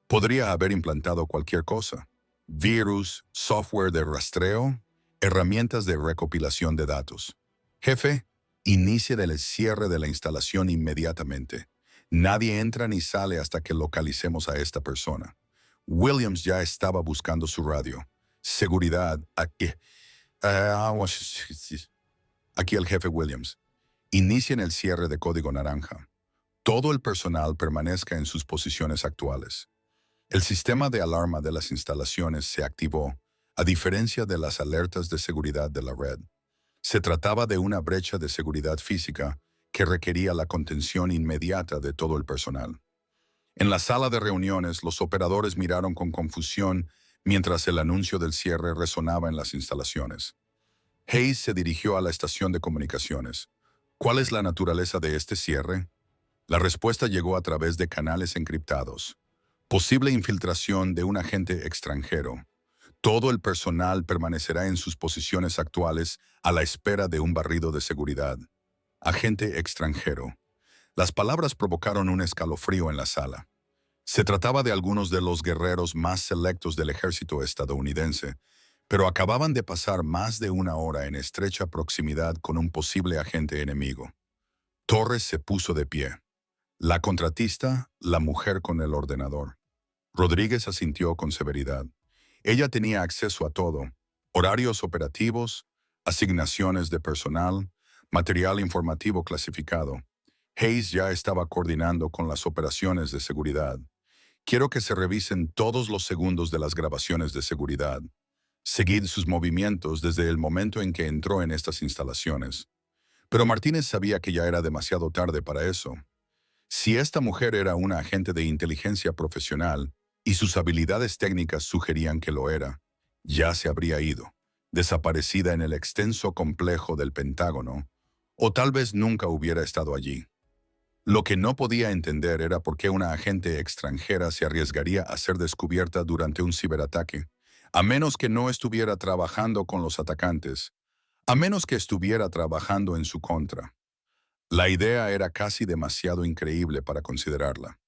Podría haber implantado cualquier cosa: virus, software de rastreo, herramientas de recopilación de datos. Jefe, inicie el cierre de la instalación inmediatamente. Nadie entra ni sale hasta que localicemos a esta persona. Williams ya estaba buscando su radio. Seguridad, aquí. Aquí el jefe Williams. Inicien el cierre de código naranja. Todo el personal permanezca en sus posiciones actuales. El sistema de alarma de las instalaciones se activó, a diferencia de las alertas de seguridad de la red. Se trataba de una brecha de seguridad física que requería la contención inmediata de todo el personal. En la sala de reuniones, los operadores miraron con confusión mientras el anuncio del cierre resonaba en las instalaciones. Hayes se dirigió a la estación de comunicaciones. ¿Cuál es la naturaleza de este cierre? La respuesta llegó a través de canales encriptados. Posible infiltración de un agente extranjero. Todo el personal permanecerá en sus posiciones actuales a la espera de un barrido de seguridad. Agente extranjero. Las palabras provocaron un escalofrío en la sala. Se trataba de algunos de los guerreros más selectos del ejército estadounidense, pero acababan de pasar más de una hora en estrecha proximidad con un posible agente enemigo. Torres se puso de pie. La contratista, la mujer con el ordenador. Rodríguez asintió con severidad. Ella tenía acceso a todo: horarios operativos, asignaciones de personal, material informativo clasificado. Hayes ya estaba coordinando con las operaciones de seguridad. Quiero que se revisen todos los segundos de las grabaciones de seguridad. Seguid sus movimientos desde el momento en que entró en estas instalaciones. Pero Martínez sabía que ya era demasiado tarde para eso. Si esta mujer era una agente de inteligencia profesional, y sus habilidades técnicas sugerían que lo era, ya se habría ido, desaparecida en el extenso complejo del Pentágono, o tal vez nunca hubiera estado allí. Lo que no podía entender era por qué una agente extranjera se arriesgaría a ser descubierta durante un ciberataque, a menos que no estuviera trabajando con los atacantes, a menos que estuviera trabajando en su contra. La idea era casi demasiado increíble para considerarla,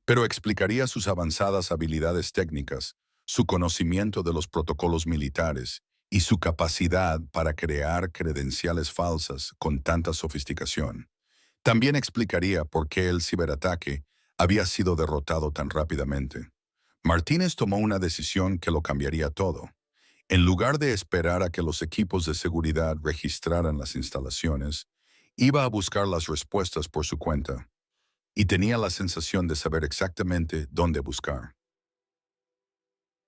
pero explicaría sus avanzadas habilidades técnicas, su conocimiento de los protocolos militares y su capacidad para crear credenciales falsas con tanta sofisticación. También explicaría por qué el ciberataque había sido derrotado tan rápidamente. Martínez tomó una decisión que lo cambiaría todo. En lugar de esperar a que los equipos de seguridad registraran las instalaciones, iba a buscar las respuestas por su cuenta, y tenía la sensación de saber exactamente dónde buscar.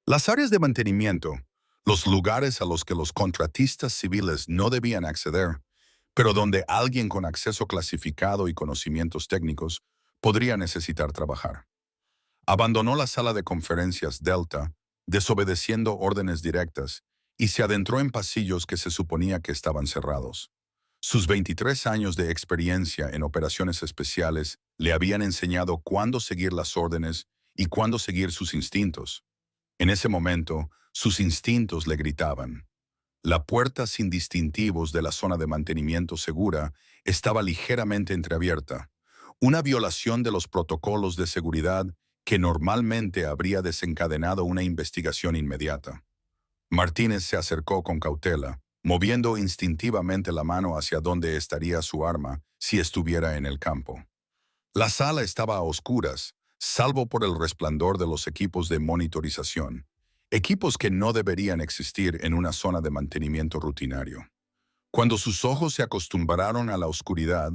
Las áreas de mantenimiento, los lugares a los que los contratistas civiles no debían acceder, pero donde alguien con acceso clasificado y conocimientos técnicos podría necesitar trabajar. Abandonó la sala de conferencias Delta, desobedeciendo órdenes directas, y se adentró en pasillos que se suponía que estaban cerrados. Sus 23 años de experiencia en operaciones especiales le habían enseñado cuándo seguir las órdenes y cuándo seguir sus instintos. En ese momento, sus instintos le gritaban. La puerta sin distintivos de la zona de mantenimiento segura estaba ligeramente entreabierta, una violación de los protocolos de seguridad que normalmente habría desencadenado una investigación inmediata. Martínez se acercó con cautela, moviendo instintivamente la mano hacia donde estaría su arma si estuviera en el campo. La sala estaba a oscuras, salvo por el resplandor de los equipos de monitorización, equipos que no deberían existir en una zona de mantenimiento rutinario. Cuando sus ojos se acostumbraron a la oscuridad,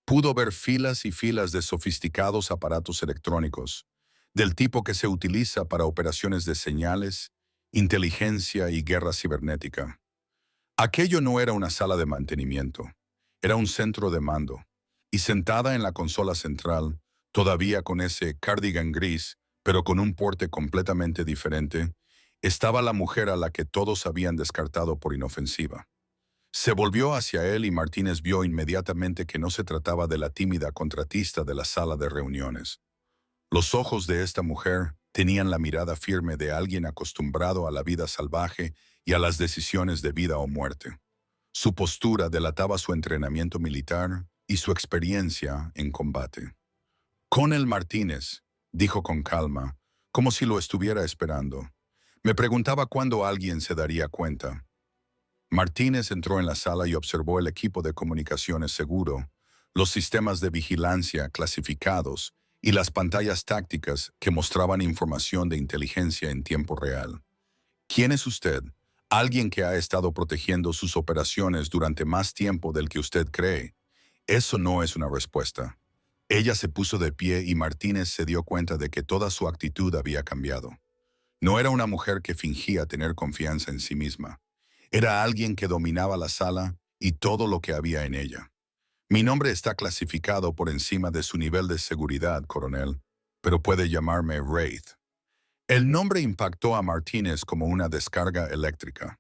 pudo ver filas y filas de sofisticados aparatos electrónicos, del tipo que se utiliza para operaciones de señales, inteligencia y guerra cibernética. Aquello no era una sala de mantenimiento, era un centro de mando, y sentada en la consola central, todavía con ese cardigan gris, pero con un porte completamente diferente, estaba la mujer a la que todos habían descartado por inofensiva. Se volvió hacia él y Martínez vio inmediatamente que no se trataba de la tímida contratista de la sala de reuniones. Los ojos de esta mujer tenían la mirada firme de alguien acostumbrado a la vida salvaje y a las decisiones de vida o muerte. Su postura delataba su entrenamiento militar y su experiencia en combate. Conel Martínez, dijo con calma, como si lo estuviera esperando. Me preguntaba cuándo alguien se daría cuenta. Martínez entró en la sala y observó el equipo de comunicaciones seguro, los sistemas de vigilancia clasificados y las pantallas tácticas que mostraban información de inteligencia en tiempo real. ¿Quién es usted? Alguien que ha estado protegiendo sus operaciones durante más tiempo del que usted cree. Eso no es una respuesta. Ella se puso de pie y Martínez se dio cuenta de que toda su actitud había cambiado. No era una mujer que fingía tener confianza en sí misma. Era alguien que dominaba la sala y todo lo que había en ella. Mi nombre está clasificado por encima de su nivel de seguridad, coronel, pero puede llamarme Wraith. El nombre impactó a Martínez como una descarga eléctrica.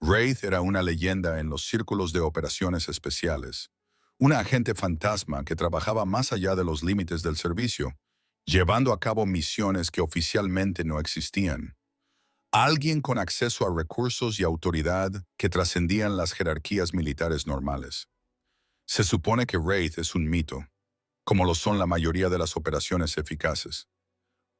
Wraith era una leyenda en los círculos de operaciones especiales, una agente fantasma que trabajaba más allá de los límites del servicio, llevando a cabo misiones que oficialmente no existían. Alguien con acceso a recursos y autoridad que trascendían las jerarquías militares normales. Se supone que Wraith es un mito, como lo son la mayoría de las operaciones eficaces.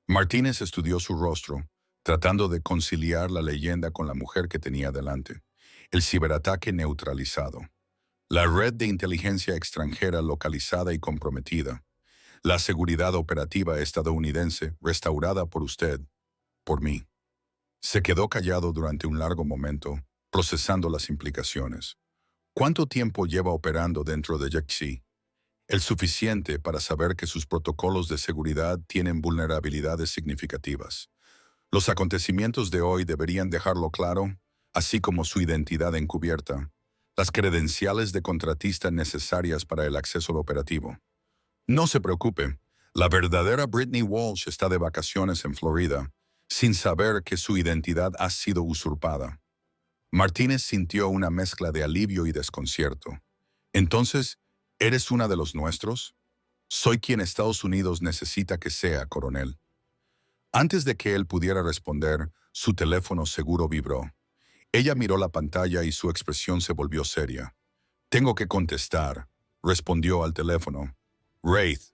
Martínez estudió su rostro, tratando de conciliar la leyenda con la mujer que tenía delante. El ciberataque neutralizado. La red de inteligencia extranjera localizada y comprometida. La seguridad operativa estadounidense restaurada por usted, por mí. Se quedó callado durante un largo momento, procesando las implicaciones. ¿Cuánto tiempo lleva operando dentro de Jaxi? El suficiente para saber que sus protocolos de seguridad tienen vulnerabilidades significativas. Los acontecimientos de hoy deberían dejarlo claro, así como su identidad encubierta, las credenciales de contratista necesarias para el acceso al operativo. No se preocupe, la verdadera Brittany Walsh está de vacaciones en Florida, sin saber que su identidad ha sido usurpada. Martínez sintió una mezcla de alivio y desconcierto. Entonces, ¿eres una de los nuestros? Soy quien Estados Unidos necesita que sea, coronel. Antes de que él pudiera responder, su teléfono seguro vibró. Ella miró la pantalla y su expresión se volvió seria. Tengo que contestar, respondió al teléfono. Wraith.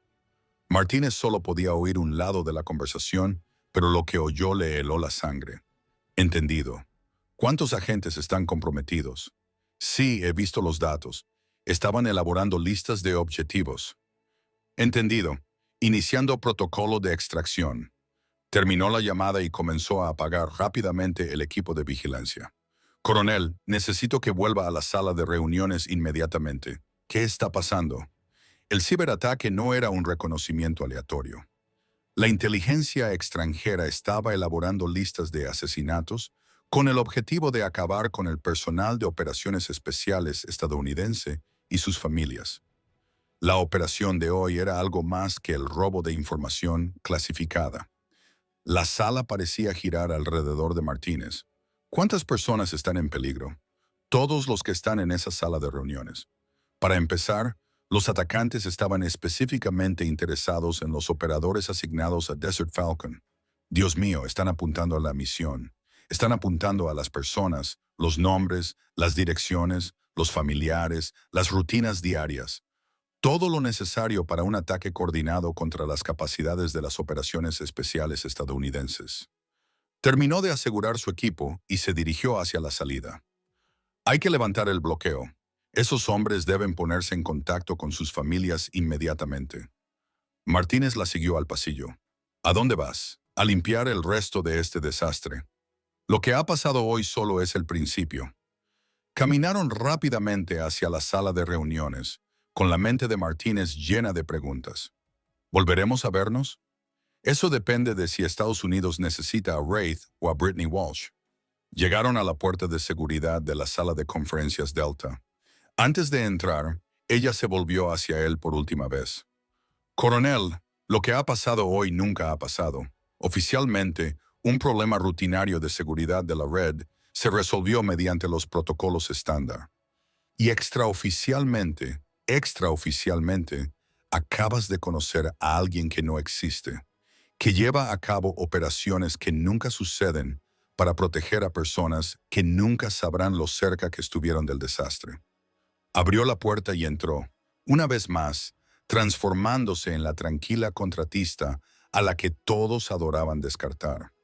Martínez solo podía oír un lado de la conversación, pero lo que oyó le heló la sangre. Entendido. ¿Cuántos agentes están comprometidos? Sí, he visto los datos. Estaban elaborando listas de objetivos. Entendido. Iniciando protocolo de extracción. Terminó la llamada y comenzó a apagar rápidamente el equipo de vigilancia. Coronel, necesito que vuelva a la sala de reuniones inmediatamente. ¿Qué está pasando? El ciberataque no era un reconocimiento aleatorio. La inteligencia extranjera estaba elaborando listas de asesinatos con el objetivo de acabar con el personal de operaciones especiales estadounidense y sus familias. La operación de hoy era algo más que el robo de información clasificada. La sala parecía girar alrededor de Martínez. ¿Cuántas personas están en peligro? Todos los que están en esa sala de reuniones. Para empezar, los atacantes estaban específicamente interesados en los operadores asignados a Desert Falcon. Dios mío, están apuntando a la misión. Están apuntando a las personas, los nombres, las direcciones, los familiares, las rutinas diarias. Todo lo necesario para un ataque coordinado contra las capacidades de las operaciones especiales estadounidenses. Terminó de asegurar su equipo y se dirigió hacia la salida. Hay que levantar el bloqueo. Esos hombres deben ponerse en contacto con sus familias inmediatamente. Martínez la siguió al pasillo. ¿A dónde vas? A limpiar el resto de este desastre. Lo que ha pasado hoy solo es el principio. Caminaron rápidamente hacia la sala de reuniones, con la mente de Martínez llena de preguntas. ¿Volveremos a vernos? Eso depende de si Estados Unidos necesita a Wraith o a Brittany Walsh. Llegaron a la puerta de seguridad de la sala de conferencias Delta. Antes de entrar, ella se volvió hacia él por última vez. Coronel, lo que ha pasado hoy nunca ha pasado. Oficialmente, un problema rutinario de seguridad de la red se resolvió mediante los protocolos estándar. Y extraoficialmente, acabas de conocer a alguien que no existe, que lleva a cabo operaciones que nunca suceden para proteger a personas que nunca sabrán lo cerca que estuvieron del desastre. Abrió la puerta y entró, una vez más, transformándose en la tranquila contratista a la que todos adoraban descartar.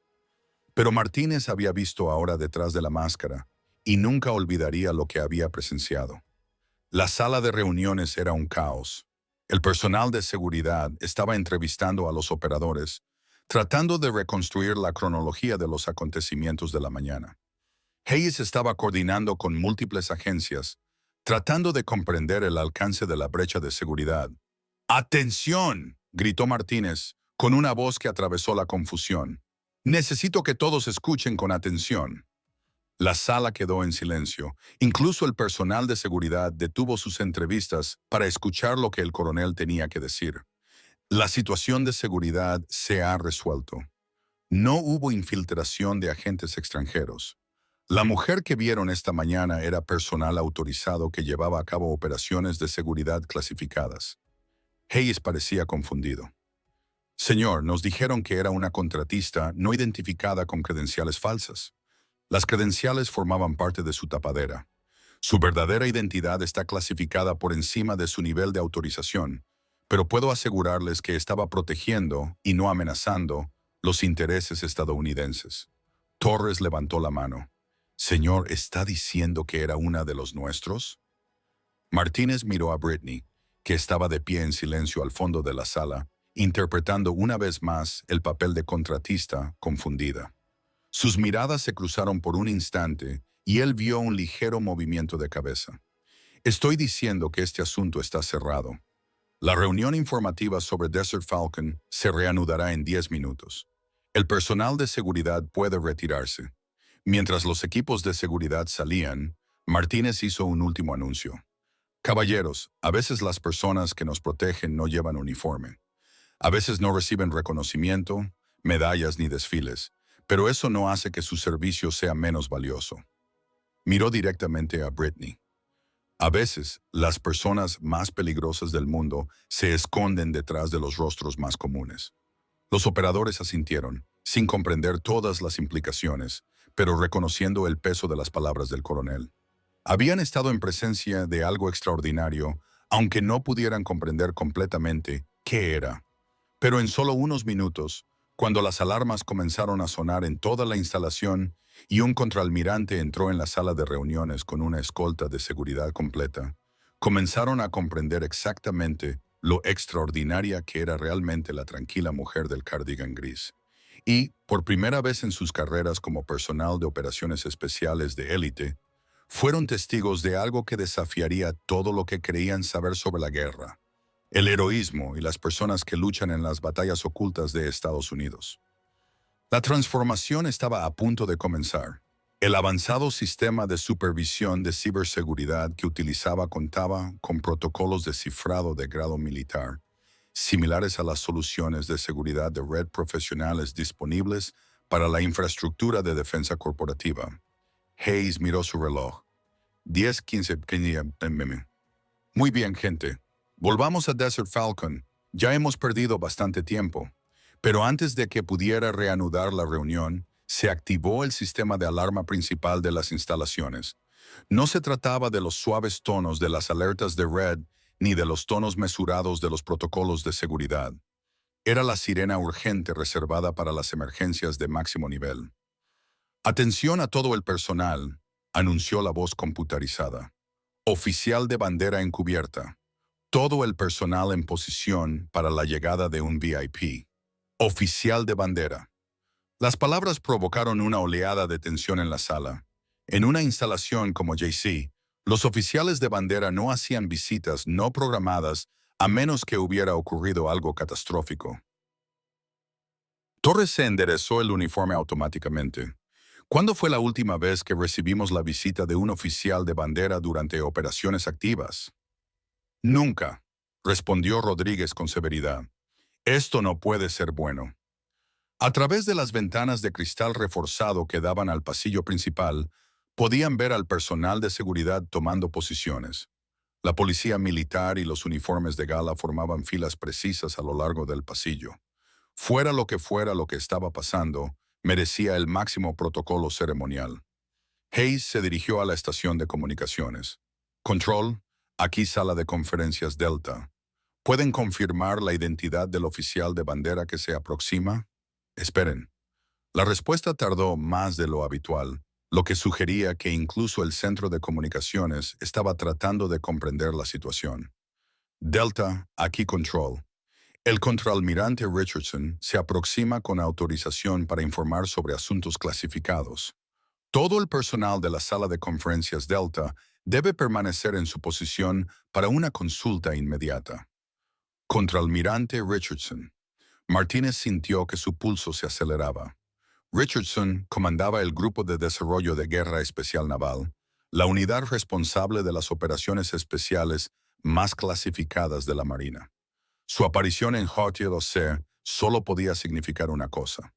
Pero Martínez había visto ahora detrás de la máscara y nunca olvidaría lo que había presenciado. La sala de reuniones era un caos. El personal de seguridad estaba entrevistando a los operadores, tratando de reconstruir la cronología de los acontecimientos de la mañana. Hayes estaba coordinando con múltiples agencias, tratando de comprender el alcance de la brecha de seguridad. ¡Atención!, gritó Martínez, con una voz que atravesó la confusión. Necesito que todos escuchen con atención. La sala quedó en silencio. Incluso el personal de seguridad detuvo sus entrevistas para escuchar lo que el coronel tenía que decir. La situación de seguridad se ha resuelto. No hubo infiltración de agentes extranjeros. La mujer que vieron esta mañana era personal autorizado que llevaba a cabo operaciones de seguridad clasificadas. Hayes parecía confundido. Señor, nos dijeron que era una contratista no identificada con credenciales falsas. Las credenciales formaban parte de su tapadera. Su verdadera identidad está clasificada por encima de su nivel de autorización, pero puedo asegurarles que estaba protegiendo, y no amenazando, los intereses estadounidenses. Torres levantó la mano. Señor, ¿está diciendo que era una de los nuestros? Martínez miró a Brittany, que estaba de pie en silencio al fondo de la sala, interpretando una vez más el papel de contratista confundida. Sus miradas se cruzaron por un instante y él vio un ligero movimiento de cabeza. Estoy diciendo que este asunto está cerrado. La reunión informativa sobre Desert Falcon se reanudará en 10 minutos. El personal de seguridad puede retirarse. Mientras los equipos de seguridad salían, Martínez hizo un último anuncio. Caballeros, a veces las personas que nos protegen no llevan uniforme. A veces no reciben reconocimiento, medallas ni desfiles, pero eso no hace que su servicio sea menos valioso. Miró directamente a Brittany. A veces, las personas más peligrosas del mundo se esconden detrás de los rostros más comunes. Los operadores asintieron, sin comprender todas las implicaciones, pero reconociendo el peso de las palabras del coronel. Habían estado en presencia de algo extraordinario, aunque no pudieran comprender completamente qué era. Pero en solo unos minutos, cuando las alarmas comenzaron a sonar en toda la instalación y un contraalmirante entró en la sala de reuniones con una escolta de seguridad completa, comenzaron a comprender exactamente lo extraordinaria que era realmente la tranquila mujer del cardigan gris. Y, por primera vez en sus carreras como personal de operaciones especiales de élite, fueron testigos de algo que desafiaría todo lo que creían saber sobre la guerra, el heroísmo y las personas que luchan en las batallas ocultas de Estados Unidos. La transformación estaba a punto de comenzar. El avanzado sistema de supervisión de ciberseguridad que utilizaba contaba con protocolos de cifrado de grado militar, similares a las soluciones de seguridad de red profesionales disponibles para la infraestructura de defensa corporativa. Hayes miró su reloj. 10:15 p.m. Muy bien, gente. Volvamos a Desert Falcon. Ya hemos perdido bastante tiempo. Pero antes de que pudiera reanudar la reunión, se activó el sistema de alarma principal de las instalaciones. No se trataba de los suaves tonos de las alertas de red ni de los tonos mesurados de los protocolos de seguridad. Era la sirena urgente reservada para las emergencias de máximo nivel. Atención a todo el personal. anunció la voz computarizada. Oficial de bandera encubierta. Todo el personal en posición para la llegada de un VIP. Oficial de bandera. Las palabras provocaron una oleada de tensión en la sala. En una instalación como JC, los oficiales de bandera no hacían visitas no programadas a menos que hubiera ocurrido algo catastrófico. Torres se enderezó el uniforme automáticamente. ¿Cuándo fue la última vez que recibimos la visita de un oficial de bandera durante operaciones activas? Nunca, respondió Rodríguez con severidad. Esto no puede ser bueno. A través de las ventanas de cristal reforzado que daban al pasillo principal, podían ver al personal de seguridad tomando posiciones. La policía militar y los uniformes de gala formaban filas precisas a lo largo del pasillo. Fuera lo que estaba pasando, merecía el máximo protocolo ceremonial. Hayes se dirigió a la estación de comunicaciones. Control, aquí sala de conferencias Delta. ¿Pueden confirmar la identidad del oficial de bandera que se aproxima? Esperen. La respuesta tardó más de lo habitual, lo que sugería que incluso el centro de comunicaciones estaba tratando de comprender la situación. Delta, aquí Control. El contraalmirante Richardson se aproxima con autorización para informar sobre asuntos clasificados. Todo el personal de la sala de conferencias Delta debe permanecer en su posición para una consulta inmediata. Contraalmirante Richardson. Martínez sintió que su pulso se aceleraba. Richardson comandaba el Grupo de Desarrollo de Guerra Especial Naval, la unidad responsable de las operaciones especiales más clasificadas de la Marina. Su aparición en Haute-Île solo podía significar una cosa.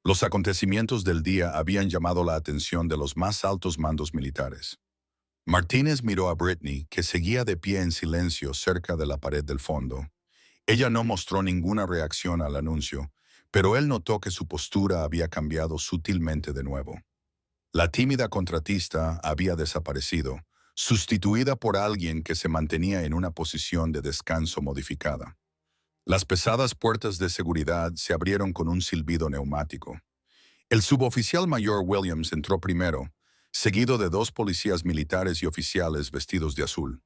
Los acontecimientos del día habían llamado la atención de los más altos mandos militares. Martínez miró a Brittany, que seguía de pie en silencio cerca de la pared del fondo. Ella no mostró ninguna reacción al anuncio, pero él notó que su postura había cambiado sutilmente de nuevo. La tímida contratista había desaparecido, sustituida por alguien que se mantenía en una posición de descanso modificada. Las pesadas puertas de seguridad se abrieron con un silbido neumático. El suboficial mayor Williams entró primero, seguido de dos policías militares y oficiales vestidos de azul.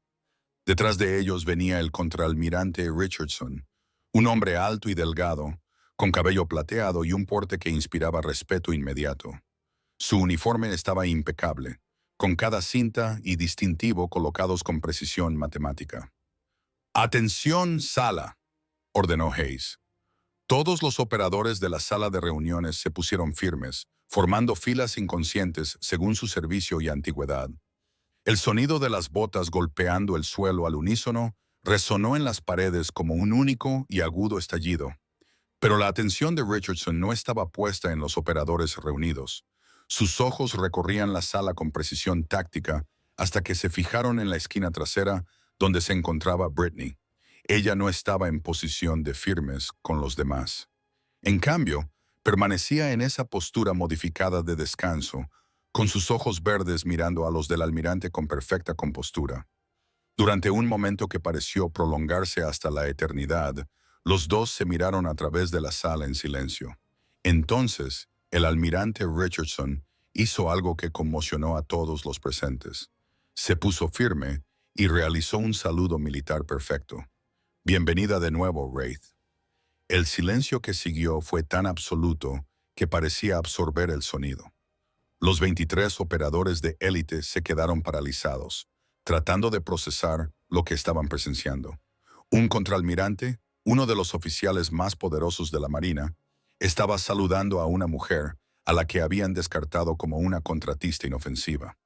Detrás de ellos venía el contraalmirante Richardson, un hombre alto y delgado, con cabello plateado y un porte que inspiraba respeto inmediato. Su uniforme estaba impecable, con cada cinta y distintivo colocados con precisión matemática. «Atención, sala», ordenó Hayes. Todos los operadores de la sala de reuniones se pusieron firmes, formando filas inconscientes según su servicio y antigüedad. El sonido de las botas golpeando el suelo al unísono resonó en las paredes como un único y agudo estallido. Pero la atención de Richardson no estaba puesta en los operadores reunidos. Sus ojos recorrían la sala con precisión táctica hasta que se fijaron en la esquina trasera donde se encontraba Brittany. Ella no estaba en posición de firmes con los demás. En cambio, permanecía en esa postura modificada de descanso, con sus ojos verdes mirando a los del almirante con perfecta compostura. Durante un momento que pareció prolongarse hasta la eternidad, los dos se miraron a través de la sala en silencio. Entonces, el almirante Richardson hizo algo que conmocionó a todos los presentes. Se puso firme y realizó un saludo militar perfecto. «Bienvenida de nuevo, Wraith». El silencio que siguió fue tan absoluto que parecía absorber el sonido. Los 23 operadores de élite se quedaron paralizados, tratando de procesar lo que estaban presenciando. Un contraalmirante, uno de los oficiales más poderosos de la Marina, estaba saludando a una mujer a la que habían descartado como una contratista inofensiva.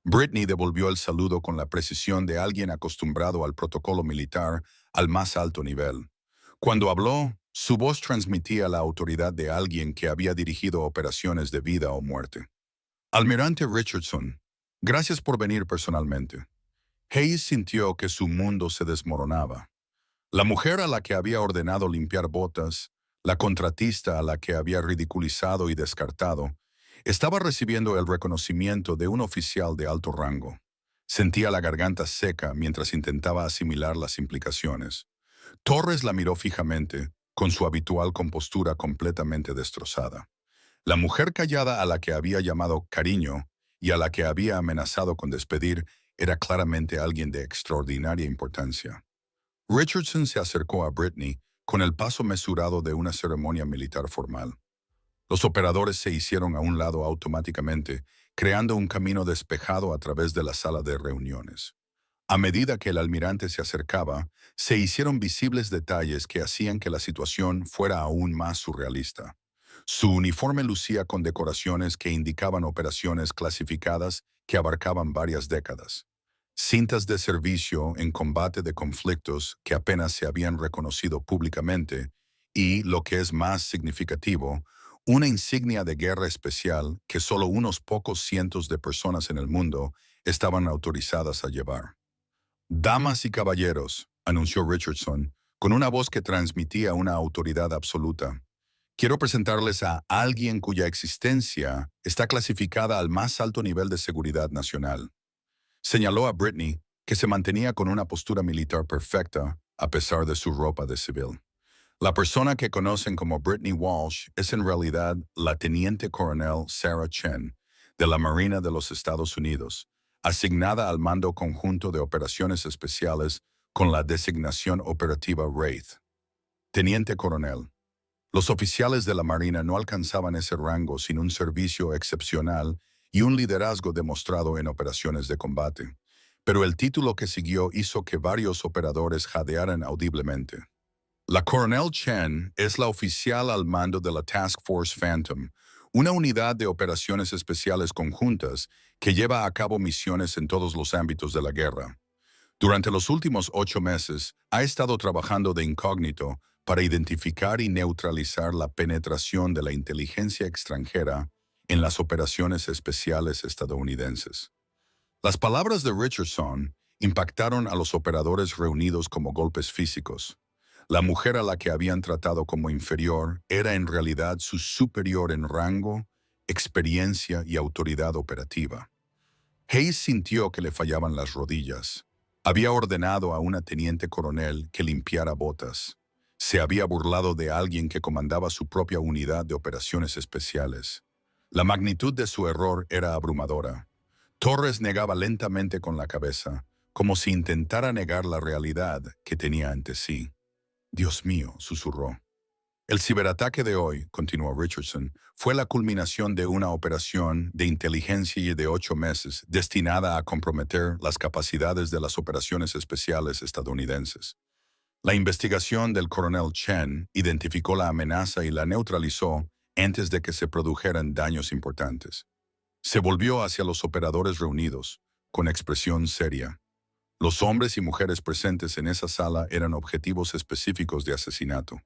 Brittany devolvió el saludo con la precisión de alguien acostumbrado al protocolo militar al más alto nivel. Cuando habló, su voz transmitía la autoridad de alguien que había dirigido operaciones de vida o muerte. «Almirante Richardson, gracias por venir personalmente». Hayes sintió que su mundo se desmoronaba. La mujer a la que había ordenado limpiar botas, la contratista a la que había ridiculizado y descartado, estaba recibiendo el reconocimiento de un oficial de alto rango. Sentía la garganta seca mientras intentaba asimilar las implicaciones. Torres la miró fijamente, con su habitual compostura completamente destrozada. La mujer callada a la que había llamado cariño y a la que había amenazado con despedir era claramente alguien de extraordinaria importancia. Richardson se acercó a Brittany con el paso mesurado de una ceremonia militar formal. Los operadores se hicieron a un lado automáticamente, creando un camino despejado a través de la sala de reuniones. A medida que el almirante se acercaba, se hicieron visibles detalles que hacían que la situación fuera aún más surrealista. Su uniforme lucía con decoraciones que indicaban operaciones clasificadas que abarcaban varias décadas. Cintas de servicio en combate de conflictos que apenas se habían reconocido públicamente y, lo que es más significativo, una insignia de guerra especial que solo unos pocos cientos de personas en el mundo estaban autorizadas a llevar. Damas y caballeros, anunció Richardson, con una voz que transmitía una autoridad absoluta. Quiero presentarles a alguien cuya existencia está clasificada al más alto nivel de seguridad nacional. Señaló a Brittany, que se mantenía con una postura militar perfecta a pesar de su ropa de civil. La persona que conocen como Brittany Walsh es en realidad la teniente coronel Sarah Chen, de la Marina de los Estados Unidos, asignada al Mando Conjunto de Operaciones Especiales con la designación operativa Wraith. Teniente coronel. Los oficiales de la Marina no alcanzaban ese rango sin un servicio excepcional y un liderazgo demostrado en operaciones de combate. Pero el título que siguió hizo que varios operadores jadearan audiblemente. La Coronel Chen es la oficial al mando de la Task Force Phantom, una unidad de operaciones especiales conjuntas que lleva a cabo misiones en todos los ámbitos de la guerra. Durante los últimos 8 meses, ha estado trabajando de incógnito para identificar y neutralizar la penetración de la inteligencia extranjera en las operaciones especiales estadounidenses. Las palabras de Richardson impactaron a los operadores reunidos como golpes físicos. La mujer a la que habían tratado como inferior era en realidad su superior en rango, experiencia y autoridad operativa. Hayes sintió que le fallaban las rodillas. Había ordenado a una teniente coronel que limpiara botas. Se había burlado de alguien que comandaba su propia unidad de operaciones especiales. La magnitud de su error era abrumadora. Torres negaba lentamente con la cabeza, como si intentara negar la realidad que tenía ante sí. Dios mío, susurró. El ciberataque de hoy, continuó Richardson, fue la culminación de una operación de inteligencia de 8 meses destinada a comprometer las capacidades de las operaciones especiales estadounidenses. La investigación del coronel Chen identificó la amenaza y la neutralizó antes de que se produjeran daños importantes. Se volvió hacia los operadores reunidos, con expresión seria. Los hombres y mujeres presentes en esa sala eran objetivos específicos de asesinato.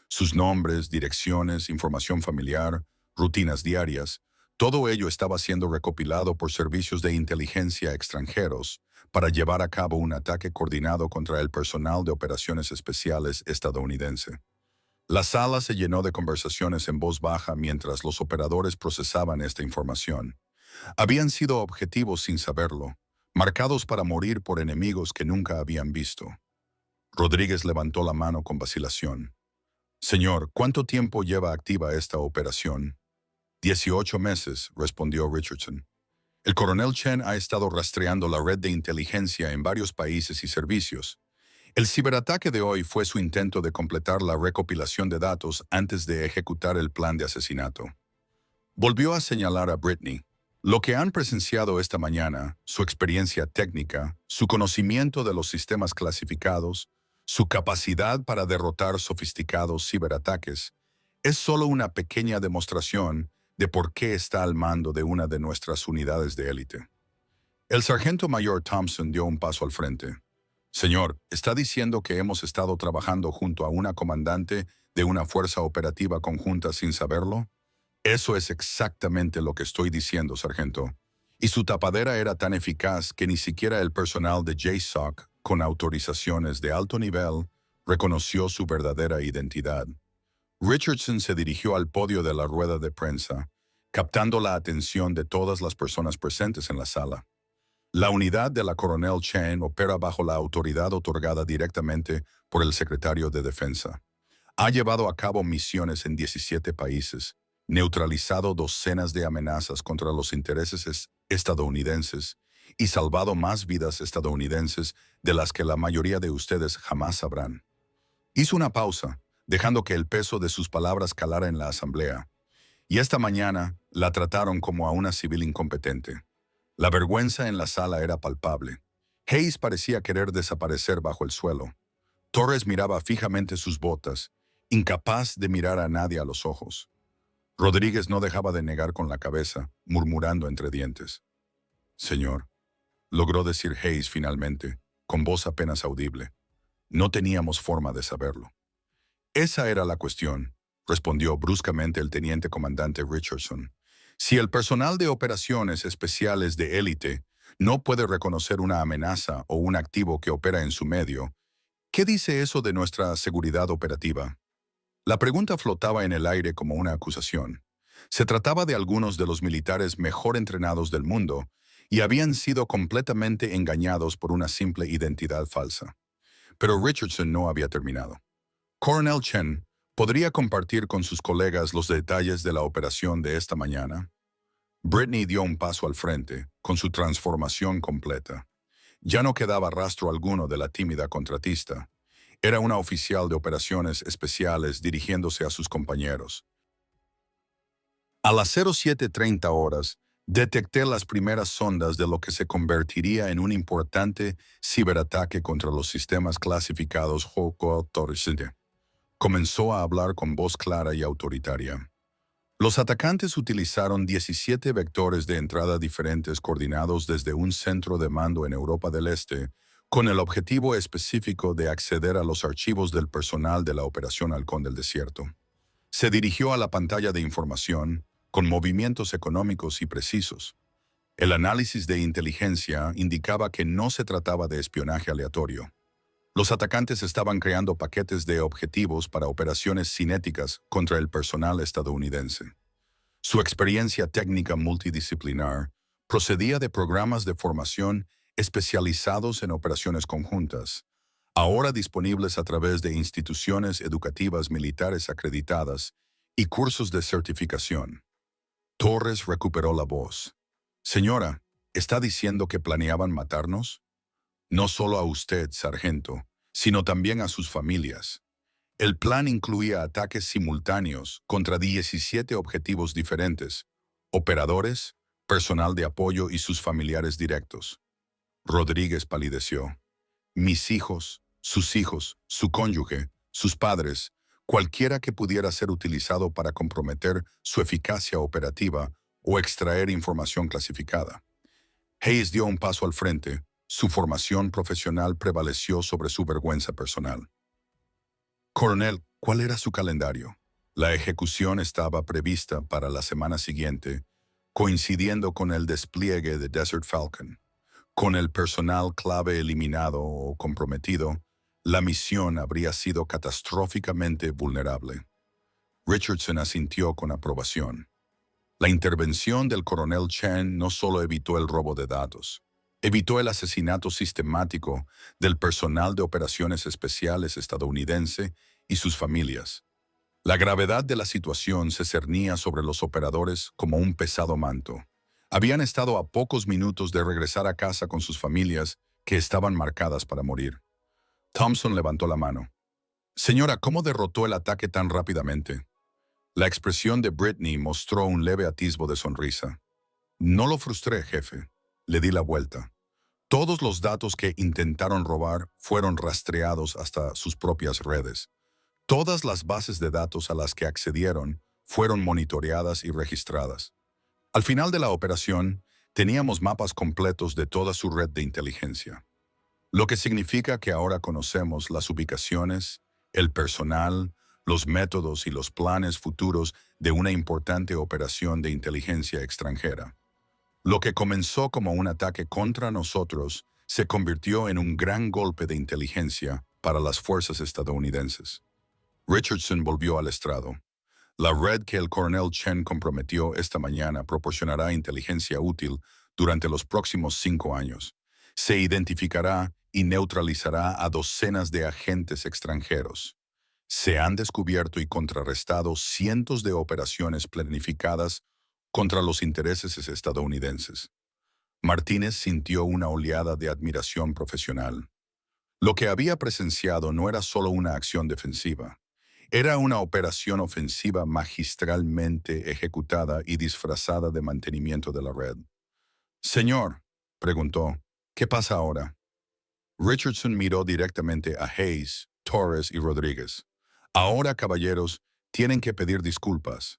Sus nombres, direcciones, información familiar, rutinas diarias, todo ello estaba siendo recopilado por servicios de inteligencia extranjeros para llevar a cabo un ataque coordinado contra el personal de operaciones especiales estadounidense. La sala se llenó de conversaciones en voz baja mientras los operadores procesaban esta información. Habían sido objetivos sin saberlo, marcados para morir por enemigos que nunca habían visto. Rodríguez levantó la mano con vacilación. Señor, ¿cuánto tiempo lleva activa esta operación? 18 meses, respondió Richardson. El coronel Chen ha estado rastreando la red de inteligencia en varios países y servicios. El ciberataque de hoy fue su intento de completar la recopilación de datos antes de ejecutar el plan de asesinato. Volvió a señalar a Brittany. Lo que han presenciado esta mañana, su experiencia técnica, su conocimiento de los sistemas clasificados, su capacidad para derrotar sofisticados ciberataques, es solo una pequeña demostración de por qué está al mando de una de nuestras unidades de élite. El sargento mayor Thompson dio un paso al frente. Señor, ¿está diciendo que hemos estado trabajando junto a una comandante de una fuerza operativa conjunta sin saberlo? Eso es exactamente lo que estoy diciendo, sargento. Y su tapadera era tan eficaz que ni siquiera el personal de JSOC, con autorizaciones de alto nivel, reconoció su verdadera identidad. Richardson se dirigió al podio de la rueda de prensa, captando la atención de todas las personas presentes en la sala. La unidad de la Coronel Chen opera bajo la autoridad otorgada directamente por el secretario de Defensa. Ha llevado a cabo misiones en 17 países, neutralizado docenas de amenazas contra los intereses estadounidenses y salvado más vidas estadounidenses de las que la mayoría de ustedes jamás sabrán. Hizo una pausa, dejando que el peso de sus palabras calara en la asamblea, y esta mañana la trataron como a una civil incompetente. La vergüenza en la sala era palpable. Hayes parecía querer desaparecer bajo el suelo. Torres miraba fijamente sus botas, incapaz de mirar a nadie a los ojos. Rodríguez no dejaba de negar con la cabeza, murmurando entre dientes. Señor, logró decir Hayes finalmente, con voz apenas audible. No teníamos forma de saberlo. Esa era la cuestión, respondió bruscamente el teniente comandante Richardson. Si el personal de operaciones especiales de élite no puede reconocer una amenaza o un activo que opera en su medio, ¿qué dice eso de nuestra seguridad operativa? La pregunta flotaba en el aire como una acusación. Se trataba de algunos de los militares mejor entrenados del mundo y habían sido completamente engañados por una simple identidad falsa. Pero Richardson no había terminado. Coronel Chen podría compartir con sus colegas los detalles de la operación de esta mañana. Brittany dio un paso al frente, con su transformación completa. Ya no quedaba rastro alguno de la tímida contratista. Era una oficial de operaciones especiales dirigiéndose a sus compañeros. A las 07:30 horas, detecté las primeras sondas de lo que se convertiría en un importante ciberataque contra los sistemas clasificados Hoko-Torreside. Comenzó a hablar con voz clara y autoritaria. Los atacantes utilizaron 17 vectores de entrada diferentes coordinados desde un centro de mando en Europa del Este, con el objetivo específico de acceder a los archivos del personal de la Operación Halcón del Desierto. Se dirigió a la pantalla de información, con movimientos económicos y precisos. El análisis de inteligencia indicaba que no se trataba de espionaje aleatorio. Los atacantes estaban creando paquetes de objetivos para operaciones cinéticas contra el personal estadounidense. Su experiencia técnica multidisciplinar procedía de programas de formación especializados en operaciones conjuntas, ahora disponibles a través de instituciones educativas militares acreditadas y cursos de certificación. Torres recuperó la voz. Señora, ¿está diciendo que planeaban matarnos? No solo a usted, sargento, sino también a sus familias. El plan incluía ataques simultáneos contra 17 objetivos diferentes, operadores, personal de apoyo y sus familiares directos. Rodríguez palideció. Mis hijos, su cónyuge, sus padres, cualquiera que pudiera ser utilizado para comprometer su eficacia operativa o extraer información clasificada. Hayes dio un paso al frente. Su formación profesional prevaleció sobre su vergüenza personal. Coronel, ¿cuál era su calendario? La ejecución estaba prevista para la semana siguiente, coincidiendo con el despliegue de Desert Falcon. Con el personal clave eliminado o comprometido, la misión habría sido catastróficamente vulnerable. Richardson asintió con aprobación. La intervención del coronel Chen no solo evitó el robo de datos, evitó el asesinato sistemático del personal de operaciones especiales estadounidense y sus familias. La gravedad de la situación se cernía sobre los operadores como un pesado manto. Habían estado a pocos minutos de regresar a casa con sus familias que estaban marcadas para morir. Thompson levantó la mano. Señora, ¿cómo derrotó el ataque tan rápidamente? La expresión de Brittany mostró un leve atisbo de sonrisa. No lo frustré, jefe. Le di la vuelta. Todos los datos que intentaron robar fueron rastreados hasta sus propias redes. Todas las bases de datos a las que accedieron fueron monitoreadas y registradas. Al final de la operación, teníamos mapas completos de toda su red de inteligencia, lo que significa que ahora conocemos las ubicaciones, el personal, los métodos y los planes futuros de una importante operación de inteligencia extranjera. Lo que comenzó como un ataque contra nosotros se convirtió en un gran golpe de inteligencia para las fuerzas estadounidenses. Richardson volvió al estrado. La red que el coronel Chen comprometió esta mañana proporcionará inteligencia útil durante los próximos 5 años. Se identificará y neutralizará a docenas de agentes extranjeros. Se han descubierto y contrarrestado cientos de operaciones planificadas contra los intereses estadounidenses. Martínez sintió una oleada de admiración profesional. Lo que había presenciado no era solo una acción defensiva. Era una operación ofensiva magistralmente ejecutada y disfrazada de mantenimiento de la red. Señor, preguntó, ¿qué pasa ahora? Richardson miró directamente a Hayes, Torres y Rodríguez. Ahora, caballeros, tienen que pedir disculpas.